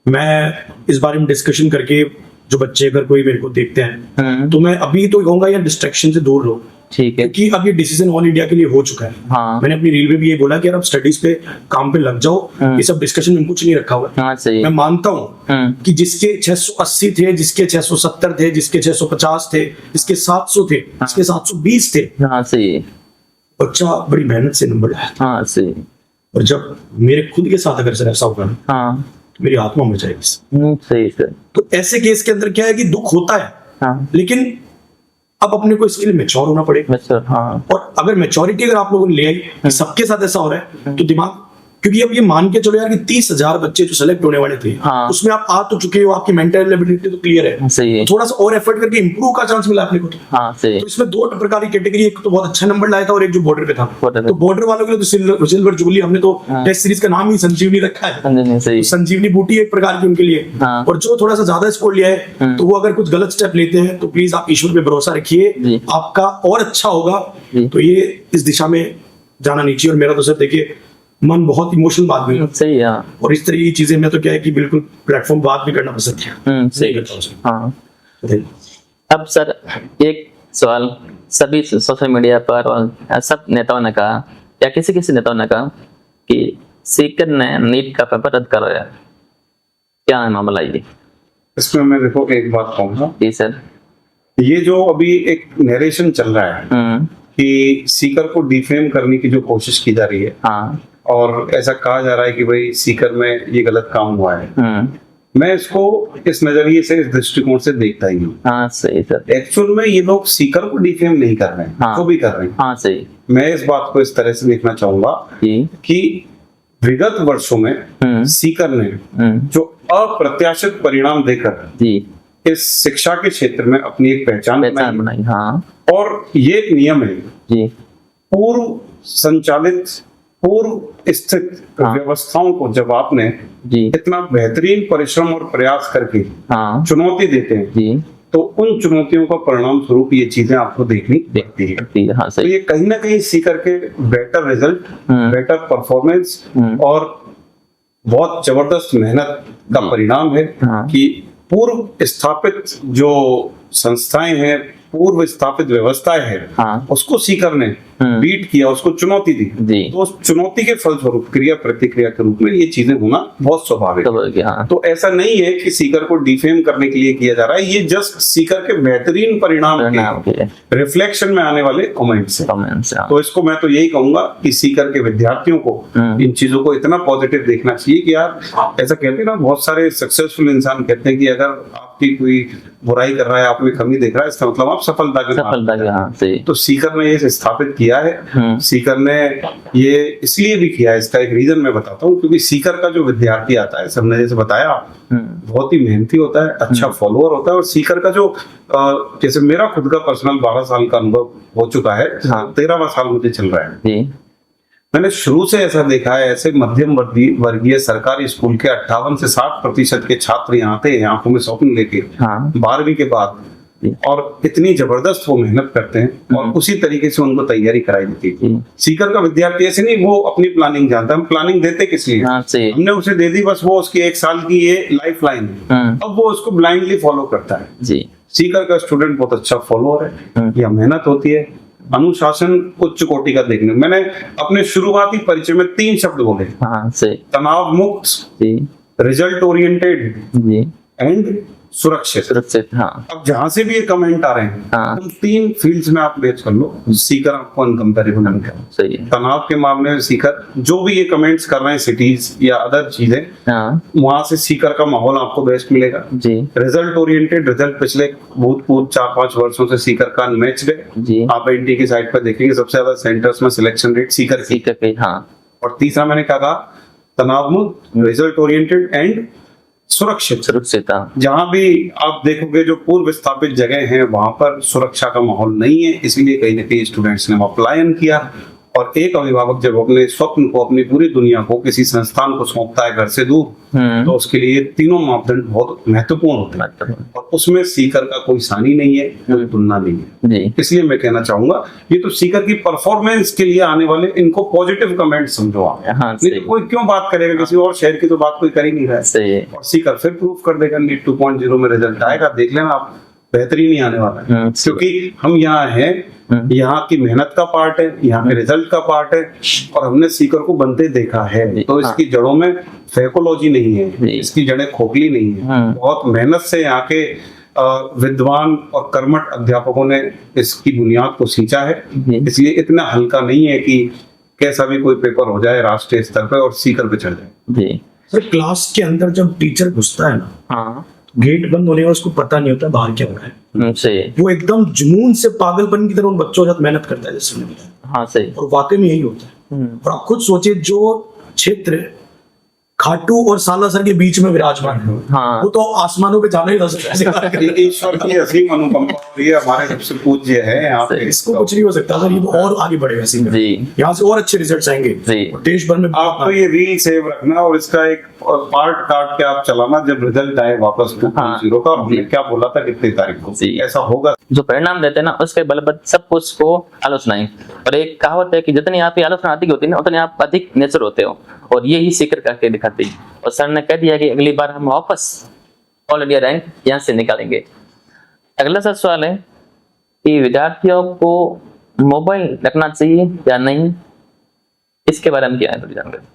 मैं इस बारे में डिस्कशन करके, जो बच्चे अगर कोई मेरे को देखते हैं, तो मैं अभी तो कहूंगा यार डिस्ट्रैक्शन से दूर रहो। ठीक है। क्योंकि अब ये डिसीजन ऑल इंडिया के लिए हो चुका है। मैंने अपनी रील में भी ये बोला कि यार अब स्टडीज पे काम पे लग जाओ, ये सब डिस्कशन में कुछ नहीं रखा हुआ है। मैं मानता हूँ कि जिसके 680 थे, जिसके 670 थे, जिसके 650 थे, जिसके 700 थे, जिसके 720 थे, बच्चा बड़ी मेहनत से नंबर लाया। सही। और जब मेरे खुद के साथ अगर सर ऐसा होगा तो मेरी आत्मा मर जाएगी। सही सर। तो ऐसे केस के अंदर क्या है कि दुख होता है, लेकिन अब अपने को इसके लिए मैच्योर होना पड़ेगा। और अगर मैच्योरिटी अगर आप लोगों ने ले आई कि सबके साथ ऐसा हो रहा है, तो दिमाग क्योंकि अब ये मान के चलो यार कि 30,000 बच्चे जो सेलेक्ट होने वाले थे, हाँ। उसमें आप आ तो चुके हो, आपकी मेंटल एबिलिटी तो क्लियर है, सही है। थोड़ा सा और एफर्ट करके इंप्रूव का चांस मिला अपने को। हाँ सही। तो इसमें दो प्रकार की कैटेगरी, एक तो बहुत अच्छा नंबर लाया था और एक जो बॉर्डर पे था। Border पे। तो बॉर्डर वालों के लिए तो सिल्वर जुबली, हमने तो टेस्ट सीरीज का नाम ही संजीवनी रखा है। सही। संजीवनी बूटी एक प्रकार की उनके लिए। हाँ। और जो थोड़ा सा ज्यादा स्कोर लिया है तो वो अगर कुछ गलत स्टेप लेते हैं तो प्लीज आप ईश्वर पे भरोसा रखिए, जी। आपका और अच्छा होगा। जी। तो ये इस दिशा में जाना नहीं चाहिए। और मेरा तो सर देखिए मन बहुत इमोशनल बात भी है, सही है। हाँ। और इस तरह की चीजें मैं तो क्या है कि बिल्कुल प्लेटफॉर्म बात भी करना पसंद किया। सही। करता हूँ सर। हाँ। बताइए। अब सर एक सवाल, सभी सोशल मीडिया पर और सब नेताओं ने कहा या किसी किसी नेताओं ने कहा कि सीकर ने नीट का पेपर रद्द करवाया, क्या है मामला ये? इसमें मैं देखो एक बात कहूंगा, जी सर। ये जो अभी एक नरेशन चल रहा है कि सीकर को डिफेम करने की जो कोशिश की जा रही है, हाँ। और ऐसा कहा जा रहा है कि भाई सीकर में ये गलत काम हुआ है, मैं इसको इस नजरिए से, इस दृष्टिकोण से देखता ही हूँ। हाँ सही सर। एक्चुअल में ये लोग सीकर को डिफेम नहीं कर रहे हैं, हाँ। वो भी कर रहे हैं। हाँ सही। मैं इस बात को इस तरह से देखना चाहूंगा जी। कि विगत वर्षों में सीकर ने जो अप्रत्याशित परिणाम देकर जी इस शिक्षा के क्षेत्र में अपनी एक पहचान बनाई। हाँ। और ये एक नियम है जी। पूर्व संचालित, पूर्व स्थित हाँ। व्यवस्थाओं को जब आपने जी। इतना बेहतरीन परिश्रम और प्रयास करके हाँ। चुनौती देते हैं, जी। तो उन चुनौतियों का परिणाम स्वरूप ये चीजें आपको देखनी दिखती है। हाँ तो सही। ये कहीं ना कहीं सीकर के बेटर रिजल्ट, बेटर परफॉर्मेंस और बहुत जबरदस्त मेहनत का परिणाम है हाँ। कि पूर्व स्थापित जो संस्थाएं हैं, पूर्व स्थापित व्यवस्थाएं हैं, हाँ। उसको सीकर ने बीट किया, उसको चुनौती दी। जी। तो उस चुनौती के फलस्वरूप क्रिया प्रतिक्रिया के रूप में ये चीजें होना बहुत स्वाभाविक है। हाँ। तो ऐसा नहीं है कि सीकर को डिफेम करने के लिए किया जा रहा है, ये जस्ट सीकर के बेहतरीन परिणाम के रिफ्लेक्शन में आने वाले कमेंट्स हैं। तो इसको मैं तो यही कहूंगा कि सीकर के विद्यार्थियों को इन चीजों को इतना पॉजिटिव देखना चाहिए कि यार, ऐसा कहते हैं ना, बहुत सारे सक्सेसफुल इंसान कहते हैं कि अगर आपकी कोई बुराई कर रहा है, आप में कमी देख रहा है, इसका मतलब आप सफलता के हाँ, सही। तो सीकर ने ये स्थापित किया है। सीकर ने ये इसलिए भी किया है, इसका एक रीजन मैं बताता हूँ, क्योंकि सीकर का जो विद्यार्थी आता है, सबने जैसे बताया, बहुत ही मेहनती होता है, अच्छा फॉलोअर होता है। और सीकर का जो जैसे मेरा खुद का पर्सनल 12 साल का अनुभव हो चुका है, 13वां साल मुझे चल रहा है जी। मैंने शुरू से ऐसा देखा है, ऐसे मध्यम वर्गीय सरकारी स्कूल के 58 से 60% के छात्र यहाँ आते हैं आंखों में स्वप्न लेके 12वीं के बाद, और इतनी जबरदस्त वो मेहनत करते हैं और उसी तरीके से उनको तैयारी कराई जाती है। सीकर का विद्यार्थी ऐसे नहीं, वो अपनी प्लानिंग जानता है। हम प्लानिंग देते किस लिए? हमने उसे दे दी, बस वो उसकी 1 साल की ये लाइफ लाइन है, अब वो उसको ब्लाइंडली फॉलो करता है जी। सीकर का स्टूडेंट बहुत अच्छा फॉलोअर है, यह मेहनत होती है, अनुशासन उच्च कोटि का देखने। मैंने अपने शुरुआती परिचय में 3 शब्द बोले, तनाव मुक्त, रिजल्ट ओरिएंटेड एंड सुरक्षित। हाँ। अब जहां से भी ये कमेंट आ रहे हैं, उन 3 फील्ड्स में आप बेच कर लो, सीकर आपको अनकंपेरेबल मिलेगा। सही है। तनाव के मामले में सीकर जो भी ये कमेंट्स कर रहे हैं, सिटीज या अदर चीजें, वहां से सीकर का माहौल आपको बेस्ट मिलेगा जी। रिजल्ट ओरिएंटेड, रिजल्ट पिछले भूतपूर्व 4-5 वर्षों से सीकर का अनमैच्ड है। आप एनटी की साइट पर देखेंगे, सबसे ज्यादा सेंटर्स में सिलेक्शन रेट सीकर की। और तीसरा मैंने कहा तनाव मुक्त, रिजल्ट ओरिएंटेड एंड सुरक्षित। जहां भी आप देखोगे जो पूर्व स्थापित जगह हैं, वहां पर सुरक्षा का माहौल नहीं है, इसीलिए कहीं ना कहीं स्टूडेंट्स ने पलायन किया। और एक अभिभावक जब अपने स्वप्न को, अपनी पूरी दुनिया को किसी संस्थान को सौंपता है घर से दूर, तो उसके लिए तीनों मापदंड बहुत महत्वपूर्ण होते हैं, और उसमें सीकर का कोई सानी नहीं है, कोई तुलना नहीं है। इसलिए मैं कहना चाहूंगा, ये तो सीकर की परफॉर्मेंस के लिए आने वाले, इनको पॉजिटिव कमेंट समझो आप। नहीं तो कोई क्यों बात करेगा, किसी और शहर की तो बात कोई कर ही नहीं रहा है। और सीकर फिर प्रूफ कर देगा, नीट 2.0 में रिजल्ट आएगा, देख लेना आप, बेहतरीन ही आने वाला है। क्योंकि हम यहाँ हैं, यहाँ की मेहनत का पार्ट है, यहाँ के रिजल्ट का पार्ट है, और हमने सीकर को बनते देखा है। तो इसकी जड़ों में फैकोलॉजी नहीं है, इसकी जड़ें खोखली नहीं है, बहुत मेहनत से यहाँ के विद्वान और कर्मठ अध्यापकों ने इसकी बुनियाद को सींचा है। इसलिए इतना हल्का नहीं है कि कैसा भी कोई पेपर हो जाए राष्ट्रीय स्तर पे और सीकर पे चढ़ जाए। सर, क्लास के अंदर जब टीचर घुसता है ना, गेट बंद होने का उसको पता नहीं होता बाहर क्या हो रहा है। वो एकदम जुनून से पागलपन की तरह उन बच्चों के साथ मेहनत करता है, जैसे मैंने बताया। और वाकई में यही होता है। और आप खुद सोचिए, जो क्षेत्र खाटू और सालासर के बीच में विराजमान है। हाँ। वो तो आसमानों पे जाना ही था सर, ऐसे बात करें। ईश्वर की असीम अनुकंपा और ये हमारे सबसे पूज्य है यहाँ पे। इसको कुछ नहीं हो सकता सर, ये तो और आगे बढ़ेगा सीनियर जी। यहाँ से और अच्छे रिजल्ट्स आएंगे जी। और देश भर में। आपको ये रील सेव रखना और इसका एक पार्ट काट के आप चलाना जब रिजल्ट आए वापस 2.0 का, और हमने क्या बोला था कितनी तारीख को, जी। ऐसा होगा। जो परिणाम देते हैं ना उसके बलबत सब कुछ को आलोचनाएं, और एक कहावत है कि जितनी आप ही आलोचना अधिक होती है ना उतने आप अधिक नेचर होते हो, और ये ही सीकर करके दिखाती। और सर ने कह दिया कि अगली बार हम वापस ऑल इंडिया रैंक यहाँ से निकालेंगे। अगला सर सवाल है कि विद्यार्थियों को मोबाइल रखना चाहिए या नहीं, इसके बारे में क्या है थोड़ी जानकारी?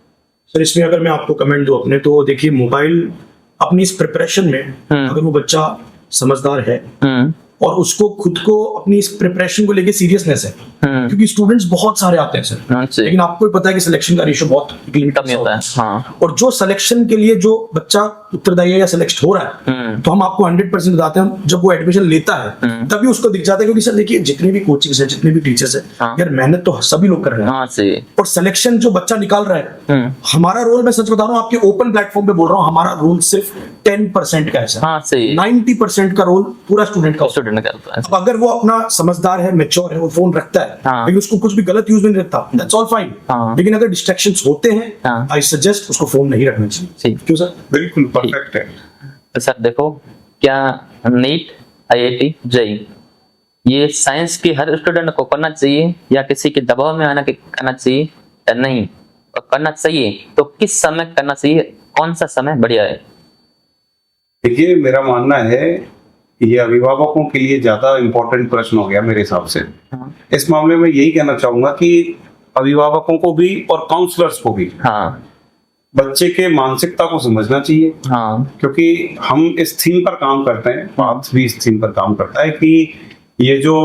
सर इसमें अगर मैं आपको कमेंट दूं अपने, तो देखिए मोबाइल अपनी इस प्रिपरेशन में अगर वो बच्चा समझदार है और उसको खुद को अपनी इस प्रिपरेशन को लेके सीरियसनेस है, क्योंकि स्टूडेंट्स बहुत सारे आते हैं सर, लेकिन आपको भी पता है कि सिलेक्शन का रेशियो बहुत कम होता है। हाँ। और जो सिलेक्शन के लिए जो बच्चा उत्तरदायी है या सिलेक्ट हो रहा है, तो हम आपको 100% बताते हैं जब वो एडमिशन लेता है तभी उसको दिख जाता है। क्योंकि सर देखिए जितने भी कोचिंग्स है, जितने भी टीचर्स है, यार मेहनत तो सभी लोग कर रहे हैं। हाँ, सही। और सिलेक्शन जो बच्चा निकाल रहा है, हमारा रोल, मैं सच बता रहा हूँ आपके ओपन प्लेटफॉर्म पे बोल रहा हूँ, हमारा रोल सिर्फ 10% का है सर। हाँ, सही। 90% का रोल पूरा स्टूडेंट का करता है। अब अगर वो अपना समझदार है, मैच्योर है, वो फोन रखता है, हाँ। लेकिन उसको कुछ भी गलत यूज में नहीं रखता, दैट्स ऑल फाइन। हाँ। लेकिन अगर डिस्ट्रैक्शंस होते हैं, हाँ। आई सजेस्ट उसको फोन नहीं रखना चाहिए। क्यों सर? बिल्कुल परफेक्ट है। तो सर देखो, क्या नीट, IIT, JEE ये साइंस की हर स्टूडेंट को करना चाहिए या किसी के दबाव में आना के करना चाहिए या नहीं, और करना चाहिए तो किस समय करना चाहिए, कौन सा समय बढ़िया है? देखिए मेरा मानना है ये अभिभावकों के लिए ज्यादा इम्पोर्टेंट प्रश्न हो गया मेरे हिसाब से। हाँ। इस मामले में यही कहना चाहूंगा कि अभिभावकों को भी और काउंसलर्स को भी हाँ। बच्चे के मानसिकता को समझना चाहिए। हाँ। क्योंकि हम इस थीम पर काम करते हैं, पाथ भी इस थीम पर काम करता है कि ये जो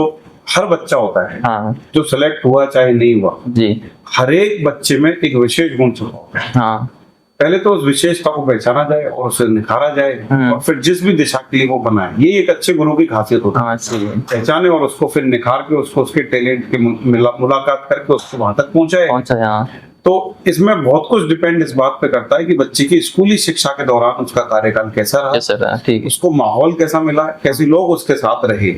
हर बच्चा होता है, हाँ। जो सेलेक्ट हुआ चाहे नहीं हुआ जी। हर एक बच्चे में एक विशेष गुण छुपा होता है। हाँ। पहले तो उस विशेषता को पहचाना जाए और उसे निखारा जाए, और फिर जिस भी दिशा के लिए वो बनाए, ये एक अच्छे गुरु की खासियत होती है। हाँ, सही है। पहचाने और उसको फिर निखार के उसको उसके टैलेंट के मुलाकात करके उसको वहां तक पहुंचाए। हाँ। तो इसमें बहुत कुछ डिपेंड इस बात पे करता है कि बच्चे की स्कूली शिक्षा के दौरान उसका कार्यकाल कैसा रहा, ठीक है, उसको माहौल कैसा मिला, कैसे लोग उसके साथ रहे,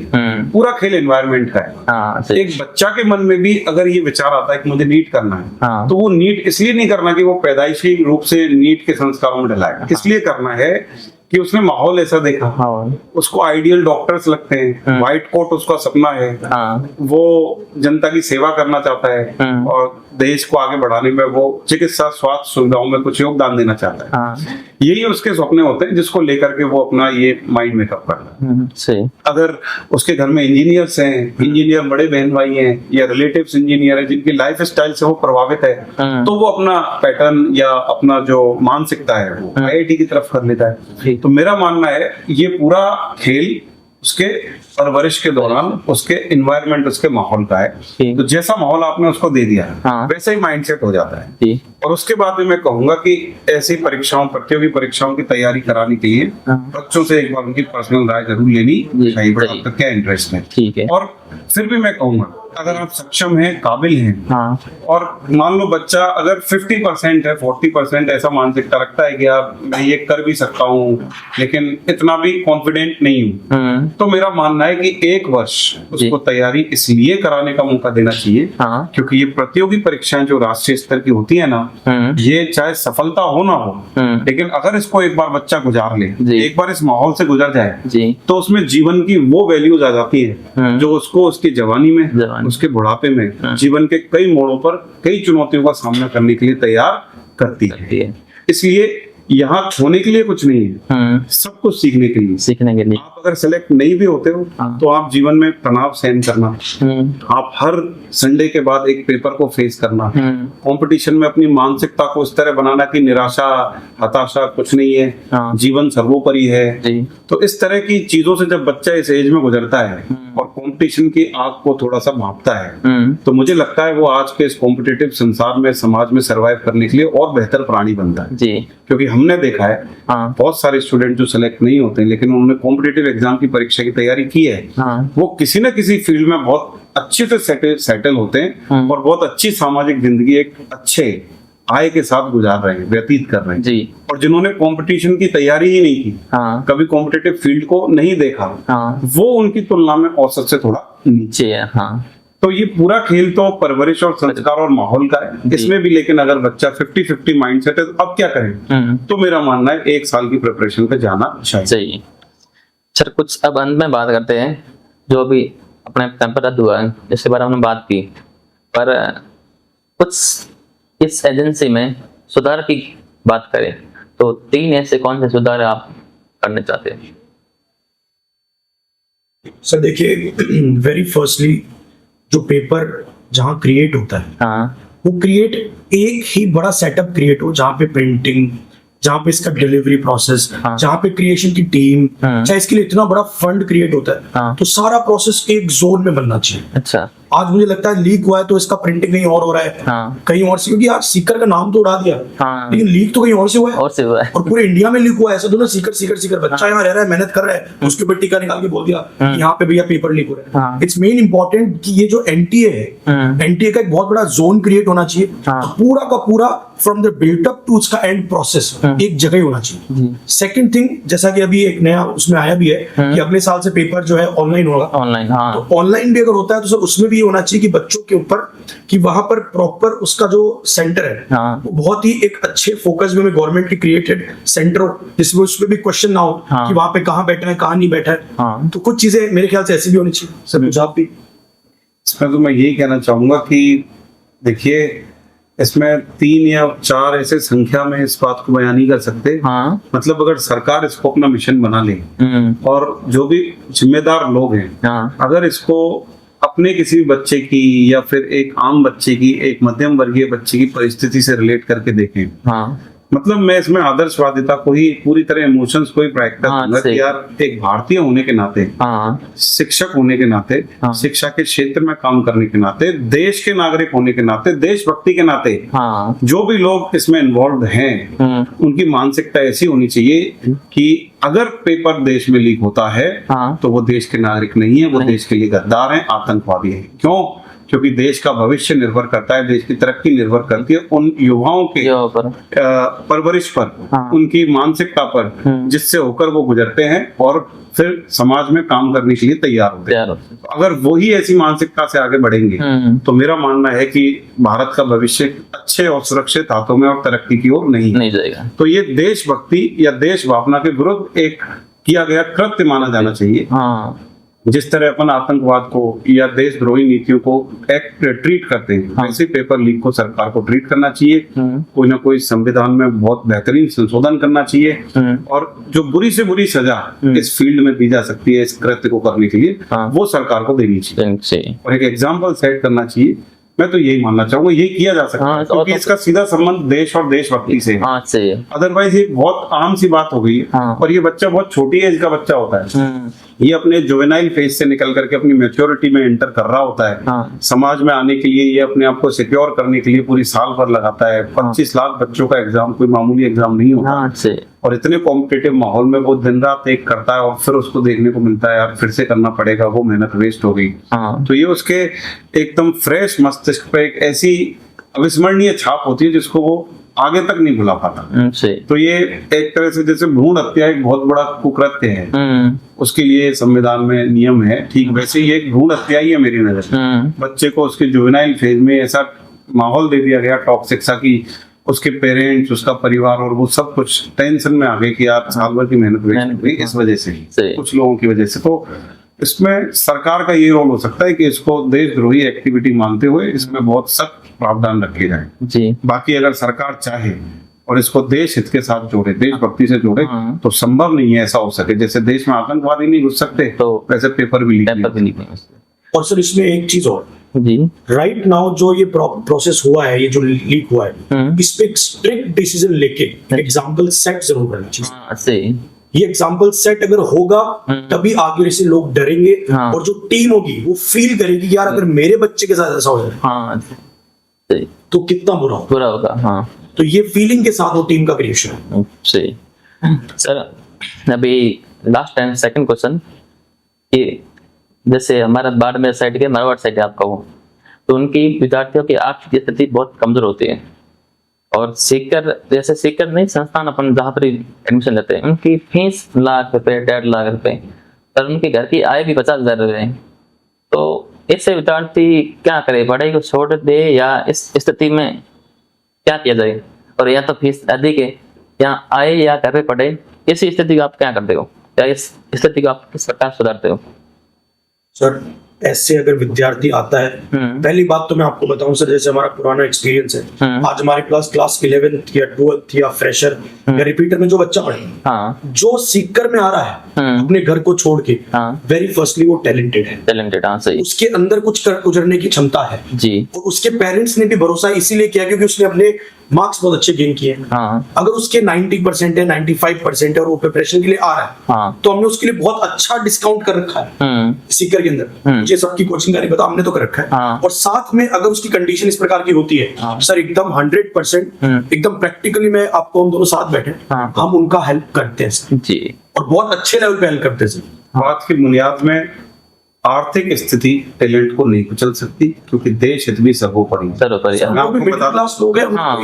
पूरा खेल एनवायरनमेंट का है। हाँ, सही। एक बच्चा के मन में भी अगर ये विचार आता है कि मुझे नीट करना है, हाँ। तो वो नीट इसलिए नहीं करना कि वो पैदाइशी रूप से नीट के संस्कारों में डला है, इसलिए करना है कि उसने माहौल ऐसा देखा, उसको आइडियल डॉक्टर्स लगते हैं, व्हाइट कोट उसका सपना है, वो जनता की सेवा करना चाहता है और देश को आगे बढ़ाने में वो चिकित्सा स्वास्थ्य सुविधाओं में कुछ योगदान देना चाहता है। यही उसके सपने होते हैं जिसको लेकर के वो अपना ये माइंड मेकअप करता है। अगर उसके घर में इंजीनियर्स हैं, इंजीनियर बड़े बहन भाई हैं या रिलेटिव्स इंजीनियर हैं जिनकी लाइफ स्टाइल से वो प्रभावित है, तो वो अपना पैटर्न या अपना जो मानसिकता है वो IIT की तरफ कर लेता है। तो मेरा मानना है ये पूरा खेल उसके परवरिश के दौरान उसके एनवायरनमेंट, उसके माहौल का है। तो जैसा माहौल आपने उसको दे दिया वैसा ही माइंडसेट हो जाता है। और उसके बाद में मैं कहूंगा कि ऐसी परीक्षाओं, प्रतियोगी परीक्षाओं की तैयारी कराने के लिए बच्चों से एक बार उनकी पर्सनल राय जरूर लेनी चाहिए, आपका क्या इंटरेस्ट है। ठीक है। और फिर भी मैं कहूंगा अगर आप सक्षम हैं, काबिल हैं, और मान लो बच्चा अगर 50% है, 40% ऐसा मानसिकता रखता है कि यार मैं ये कर भी सकता हूँ लेकिन इतना भी कॉन्फिडेंट नहीं हूँ, तो मेरा मानना है कि 1 वर्ष उसको तैयारी इसलिए कराने का मौका देना चाहिए क्योंकि ये प्रतियोगी परीक्षाएं जो राष्ट्रीय स्तर की होती है ना, ये चाहे सफलता हो ना हो, लेकिन अगर इसको एक बार बच्चा गुजार ले, एक बार इस माहौल से गुजर जाए, तो उसमें जीवन की वो वैल्यूज आ जाती है जो उसको उसकी जवानी में, उसके बुढ़ापे में, जीवन के कई मोड़ों पर कई चुनौतियों का सामना करने के लिए तैयार करती है। इसलिए यहाँ खोने के लिए कुछ नहीं है, सब कुछ सीखने के लिए। आप अगर सेलेक्ट नहीं भी होते हो तो आप जीवन में तनाव सहन करना, आप हर संडे के बाद एक पेपर को फेस करना, कंपटीशन में अपनी मानसिकता को इस तरह बनाना कि निराशा, हताशा कुछ नहीं है, जीवन सर्वोपरि है। तो इस तरह की चीजों से जब बच्चा इस एज में गुजरता है और कंपटीशन की आग को थोड़ा सा भांपता है, तो मुझे लगता है वो आज के इस कॉम्पिटिटिव संसार में, समाज में सर्वाइव करने के लिए और बेहतर प्राणी बनता है। क्योंकि हमने देखा है बहुत सारे स्टूडेंट जो सेलेक्ट नहीं होते लेकिन उन्होंने कॉम्पिटिटिव एग्जाम की परीक्षा की तैयारी की है, वो किसी न किसी फील्ड में बहुत अच्छे से सेटल होते हैं और बहुत अच्छी सामाजिक जिंदगी, एक अच्छे आय के साथ गुजार रहे हैं, व्यतीत कर रहे हैं जी। और जिन्होंने कंपटीशन की तैयारी ही नहीं की, हाँ। कभी कॉम्पिटिटिव फील्ड को नहीं देखा, हाँ। वो उनकी तुलना में औसत से थोड़ा नीचे है। हाँ। तो ये पूरा खेल तो परवरिश और संस्कार और माहौल का है इसमें भी। लेकिन अगर बच्चा 50-50 माइंडसेट है तो अब क्या करें? तो मेरा मानना है 1 साल की प्रिपरेशन पे जाना चाहिए। सर कुछ अब अंत में बात करते हैं जो भी अपने पेपर रद्द हुआ है, जिसके बारे में हमने बात की, पर कुछ इस एजेंसी में सुधार की बात करें तो 3 ऐसे कौन से सुधार आप करने चाहते हैं? सर देखिए, वेरी फर्स्टली जो पेपर जहाँ क्रिएट होता है, हाँ। वो क्रिएट एक ही बड़ा सेटअप क्रिएट हो, जहाँ पे प्रिंटिंग, जहाँ पे इसका डिलीवरी प्रोसेस, हाँ। जहाँ पे क्रिएशन की टीम, चाहे इसके लिए इतना बड़ा फंड क्रिएट होता है, हाँ। तो सारा प्रोसेस एक जोन में बनना चाहिए। अच्छा। आज मुझे लगता है लीक हुआ है तो इसका प्रिंटिंग कहीं और हो रहा है, हाँ। कहीं और से, क्योंकि यार सीकर का नाम तो उड़ा दिया, हाँ। लेकिन लीक तो कहीं और से हुआ है, और से हुआ है। और पूरे इंडिया में लीक हुआ है। ऐसा तो ना सीकर सीकर सीकर बच्चा यहाँ रह रहा है, मेहनत कर रहा है, उसके ऊपर टीका निकाल के बोल दिया कि यहाँ पे भैया पेपर लीक हो रहा है। इट्स मेन इंपॉर्टेंट कि ये जो एनटीए है, एनटीए का एक बहुत बड़ा जोन क्रिएट होना चाहिए, तो पूरा का पूरा फ्रॉम द बिल्टअप टू उसका एंड प्रोसेस एक जगह ही होना चाहिए। सेकंड थिंग, जैसा कि अभी एक नया उसमें आया भी है कि अगले साल से पेपर जो है ऑनलाइन होगा। ऑनलाइन, हाँ। तो ऑनलाइन भी अगर होता है तो सर उसमें भी ये होना चाहिए कि बच्चों के ऊपर कि वहां पर प्रॉपर उसका जो सेंटर है, हाँ। वो बहुत ही एक अच्छे फोकस में गवर्नमेंट की क्रिएटेड सेंटर हो, जिसमें उसमें भी क्वेश्चन ना हो कि वहां पे कहाँ बैठा है, कहाँ नहीं बैठा है। हाँ। तो कुछ चीजें मेरे ख्याल से ऐसी भी होनी चाहिए। सर कुछ आप भी? इसमें तो मैं यही कहना चाहूंगा कि देखिए, इसमें 3 या 4 ऐसे संख्या में इस बात को बयान नहीं कर सकते। हाँ। मतलब अगर सरकार इसको अपना मिशन बना ले और जो भी जिम्मेदार लोग हैं, हाँ। अगर इसको अपने किसी भी बच्चे की या फिर एक आम बच्चे की, एक मध्यम वर्गीय बच्चे की परिस्थिति से रिलेट करके देखें, हाँ। मतलब मैं इसमें आदर्शवादिता को ही पूरी तरह इमोशंस को ही प्रैक्टिस करूंगा कि यार एक भारतीय होने के नाते, हाँ। शिक्षक होने के नाते, हाँ। शिक्षा के क्षेत्र में काम करने के नाते, देश के नागरिक होने के नाते, देशभक्ति के नाते, हाँ। जो भी लोग इसमें इन्वॉल्व हैं, उनकी मानसिकता ऐसी होनी चाहिए कि अगर पेपर देश में लीक होता है, हाँ। तो वो देश के नागरिक नहीं है, वो देश के लिए गद्दार हैं, आतंकवादी हैं। क्यों? क्योंकि देश का भविष्य निर्भर करता है, देश की तरक्की निर्भर करती है उन युवाओं के परवरिश पर, हाँ। उनकी मानसिकता पर, जिससे होकर वो गुजरते हैं और फिर समाज में काम करने के लिए तैयार होते हैं। तो अगर वही ऐसी मानसिकता से आगे बढ़ेंगे तो मेरा मानना है कि भारत का भविष्य अच्छे और सुरक्षित हाथों में और तरक्की की ओर नहीं जाएगा। तो ये देशभक्ति या देश भावना के विरुद्ध एक किया गया कृत्य माना जाना चाहिए। हाँ। जिस तरह अपन आतंकवाद को या देशद्रोही नीतियों को ट्रीट करते हैं, हाँ। वैसे पेपर लीक को सरकार को ट्रीट करना चाहिए। कोई ना कोई संविधान में बहुत बेहतरीन संशोधन करना चाहिए और जो बुरी से बुरी सजा इस फील्ड में दी जा सकती है इस कृत्य को करने के लिए, हाँ। वो सरकार को देनी चाहिए और एक एग्जाम्पल सेट करना चाहिए। मैं तो यही मानना चाहूंगा, यही किया जा सकता है, क्योंकि इसका सीधा संबंध देश और देशभक्ति से है। अदरवाइज ये बहुत आम सी बात हो गई है। हाँ। और ये बच्चा बहुत छोटी एज का बच्चा होता है, ये अपने जुवेनाइल फेज से निकल करके अपनी मैच्योरिटी में एंटर कर रहा होता है। हाँ। समाज में आने के लिए ये अपने आप को सिक्योर करने के लिए पूरी साल भर लगाता है। 25 लाख बच्चों का एग्जाम कोई मामूली एग्जाम नहीं होता। हाँ। और इतने कॉम्पिटिटिव माहौल में वो दिन रात एक करता है और फिर उसको देखने को मिलता है यार फिर से करना पड़ेगा, वो मेहनत वेस्ट हो गई। हाँ। तो ये उसके एकदम फ्रेश मस्तिष्क पे एक ऐसी अविस्मरणीय छाप होती है जिसको वो आगे तक नहीं भुला पाता। तो ये एक तरह से जैसे भ्रूण हत्या एक बहुत बड़ा कुकृत्य है, उसके लिए संविधान में नियम है, ठीक वैसे ही एक भ्रूण हत्या ही है मेरी नजर में। बच्चे को उसके जुवेनाइल फेज में ऐसा माहौल दे दिया गया टॉक्सिक सा कि उसके पेरेंट्स, उसका परिवार और वो सब कुछ टेंशन में आ गए कि यार साल भर की मेहनत वेस्ट हो गई इस वजह से ही, कुछ लोगों की वजह से। तो इसमें सरकार का ये रोल हो सकता है कि इसको देशद्रोही एक्टिविटी मानते हुए इसमें बहुत सख्त प्रावधान रखे जाए जी। बाकी अगर सरकार चाहे और इसको देश हित के साथ जोड़े, देशभक्ति से जोड़े, तो संभव नहीं है ऐसा हो सके। जैसे देश में आतंकवादी नहीं घुस सकते तो वैसे पेपर भी लीक नहीं हो सकते। और सर इसमें एक चीज और जी, राइट नाउ जो ये प्रोसेस हुआ है, ये जो लीक हुआ है, इस पे एक स्ट्रिक्ट डिसीजन लेके एग्जाम्पल सेट जरूर करना चाहिए। ये एग्जाम्पल सेट अगर होगा तभी आगे से लोग डरेंगे। हाँ। और जो टीम होगी वो फील करेगी कि यार अगर मेरे बच्चे के साथ ऐसा हो जाए, हाँ, तो कितना बुरा होगा। हाँ। तो ये फीलिंग के साथ वो टीम का क्रिएशन है। सही सर, अभी लास्ट एंड सेकंड क्वेश्चन कि जैसे हमारा बाड़मेर साइड के मारवाड़ साइड आपका हो, तो उनकी विद्यार्थियों की आर्थिक स्थिति बहुत कमजोर होती है और सीकर जैसे सीकर नहीं संस्थान अपन जहाँ पर एडमिशन लेते हैं उनकी फीस ₹1,00,000 ₹1.5 लाख पर उनके घर की आय भी 50,000 है। तो इससे विद्यार्थी क्या करे, पढ़ाई को छोड़ दे या इस स्थिति में क्या किया जाए? और या तो फीस अधिक है या आए या घर पे पढ़े, इस स्थिति को आप क्या करते हो या इस स्थिति को आप किस प्रकार सुधारते हो? सर ऐसे अगर विद्यार्थी आता है, पहली बात तो मैं आपको बताऊं सर, जैसे हमारा पुराना एक्सपीरियंस है, आज हमारे क्लास 11th या 12th या फ्रेशर या रिपीटर में जो बच्चा पढ़े, जो सीकर में आ रहा है अपने घर को छोड़ के, वेरी फर्स्टली वो टैलेंटेड है, सही, उसके अंदर कुछ गुजरने की क्षमता है जी। और उसके पेरेंट्स ने भी भरोसा इसीलिए किया क्योंकि उसने अपने मार्क्स बहुत अच्छे गेन किए। अगर उसके 90% है 95% है और वो प्रिपरेशन के लिए आ रहा है, तो हमने उसके लिए बहुत अच्छा डिस्काउंट कर रखा है सीकर के अंदर। मुझे सबकी कोचिंग का नहीं पता, हमने तो कर रखा है। और साथ में अगर उसकी कंडीशन इस प्रकार की होती है सर, एकदम 100% एकदम प्रैक्टिकली मैं आपको, हम दोनों साथ बैठे हम उनका हेल्प करते हैं सर जी, और बहुत अच्छे लेवल पे हेल्प करते हैं सर। बात की बुनियाद में आर्थिक स्थिति टैलेंट को नहीं कुचल सकती क्योंकि देश हित भी सर्वोपरि है। मैं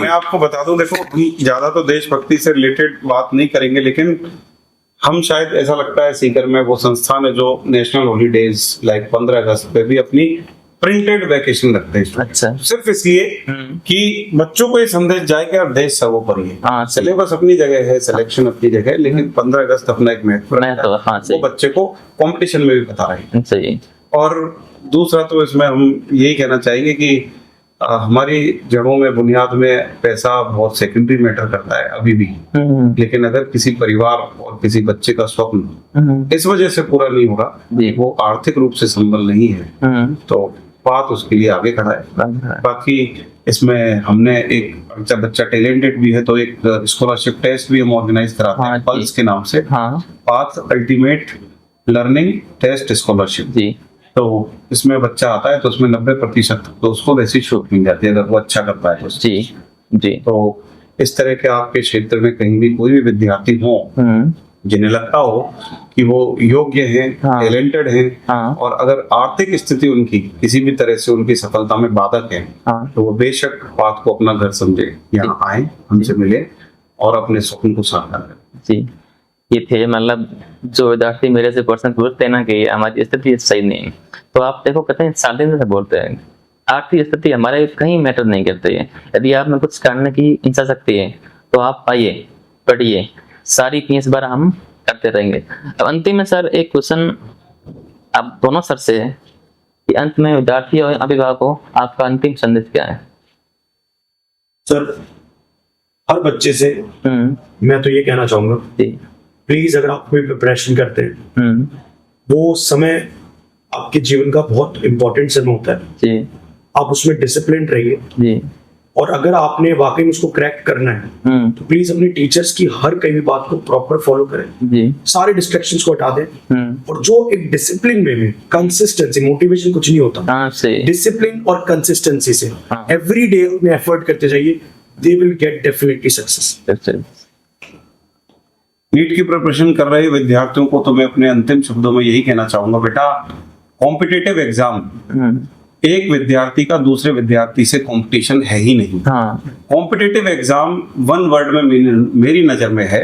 आपको बता दूं, देखो ज्यादा तो देशभक्ति से रिलेटेड बात नहीं करेंगे, लेकिन हम शायद ऐसा लगता है सीकर में वो संस्थान है जो नेशनल हॉलीडेज लाइक 15 अगस्त पे भी अपनी प्रिंटेड वैकेशन रखते हैं। अच्छा, सिर्फ इसलिए कि बच्चों को ये संदेश जाए कि यार देश सर्वोपरि है। सिलेबस अपनी जगह है, सिलेक्शन अपनी जगह है, लेकिन 15 अगस्त अपना एक महत्व है, वो बच्चे को कंपटीशन में भी बता रहे हैं। और दूसरा तो इसमें हम यही कहना चाहेंगे कि हमारी जड़ों में बुनियाद में पैसा बहुत सेकेंडरी मैटर करता है अभी भी, लेकिन अगर किसी परिवार और किसी बच्चे का स्वप्न इस वजह से पूरा नहीं होगा, वो आर्थिक रूप से संबल नहीं है, तो बात उसके लिए आगे खड़ा है। बाकी इसमें हमने एक जब बच्चा टैलेंटेड भी है तो एक स्कॉलरशिप टेस्ट भी हम ऑर्गेनाइज कराते हैं पल्स के नाम से, path ultimate learning test scholarship. तो इसमें बच्चा आता है तो उसमें 90% तो उसको वैसी छूट मिल जाती है अगर वो अच्छा कर पाए तो। जी। तो इस तरह के आपके क्षेत्र में कहीं भी कोई भी विद्यार्थी हो जिन्हें लगता हो कि वो योग्य हैं, टैलेंटेड हैं, और अगर आर्थिक स्थिति उनकी किसी भी तरह से उनकी सफलता में बाधक है, तो वो बेशक बात को अपना घर समझे, यहाँ आए, हमसे मिले और अपने स्वप्न को साकार करें। जी, ये थे मतलब जो विद्यार्थी मेरे से पर्सन पूछते हैं ना कि हमारी स्थिति सही नहीं है, तो आप देखो कहते हैं शांति से बोलते हैं, आर्थिक स्थिति हमारे कहीं मैटर नहीं करती है। यदि आप में कुछ करने की इच्छा शक्ति है तो आप आइए, पढ़िए, सारी फीस भर हम करते रहेंगे। अब अंतिम में सर एक क्वेश्चन आप दोनों सर से है कि अंत में विद्यार्थी और अभिभावकों को आपका अंतिम संदेश क्या है? सर हर बच्चे से मैं तो ये कहना चाहूंगा, प्लीज अगर आप कोई प्रिपरेशन करते हैं, वो समय आपके जीवन का बहुत इंपॉर्टेंट समय होता है, आप उसमें डिसिप्लिन रहिए, और अगर आपने वाकई में उसको क्रैक करना है तो प्लीज अपने टीचर्स की हर कई भी बात को प्रॉपर फॉलो करें, सारे डिस्ट्रैक्शंस को हटा दें, और जो एक डिसिप्लिन वे में कंसिस्टेंसी, मोटिवेशन कुछ नहीं होता, डिसिप्लिन और कंसिस्टेंसी से एवरी डे में एफर्ट करते जाइए, they will get definitely success. NEET की प्रिपरेशन कर रहे विद्यार्थियों को तो मैं अपने अंतिम शब्दों में यही कहना चाहूंगा, बेटा कॉम्पिटिटिव एग्जाम एक विद्यार्थी का दूसरे विद्यार्थी से कंपटीशन है ही नहीं। कॉम्पिटिटिव एग्जाम वन वर्ड में मेरी नजर में है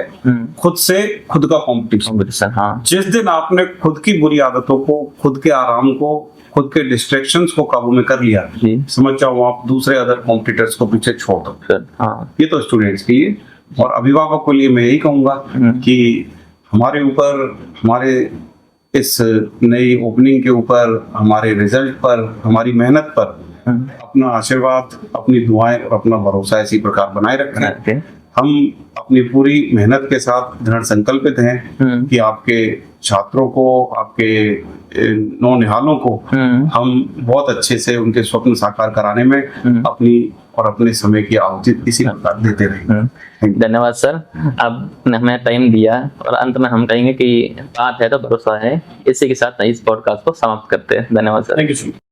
खुद से खुद का कंपटीशन। जिस दिन आपने खुद की बुरी आदतों को, खुद के आराम को, खुद के डिस्ट्रैक्शंस को काबू में कर लिया, समझ जाओ आप दूसरे अदर कॉम्पिटिटर्स को पीछे छोड़ दो। ये तो स्टूडेंट्स के लिए, और अभिभावकों के लिए मैं यही कहूंगा कि हमारे ऊपर, हमारे इस नई ओपनिंग के ऊपर, हमारे रिजल्ट पर, हमारी मेहनत पर अपना आशीर्वाद, अपनी दुआएं और अपना भरोसा इसी प्रकार बनाए रखें। हम अपनी पूरी मेहनत के साथ दृढ़ संकल्पित हैं कि आपके छात्रों को, आपके नौनिहालों को हम बहुत अच्छे से उनके स्वप्न साकार कराने में अपनी और अपने समय की आहुति इसी प्रकार देते रहेंगे। धन्यवाद सर, आपने हमें टाइम दिया, और अंत में हम कहेंगे कि बात है तो भरोसा है। इसी के साथ इस पॉडकास्ट को समाप्त करते हैं। धन्यवाद सर। Thank you.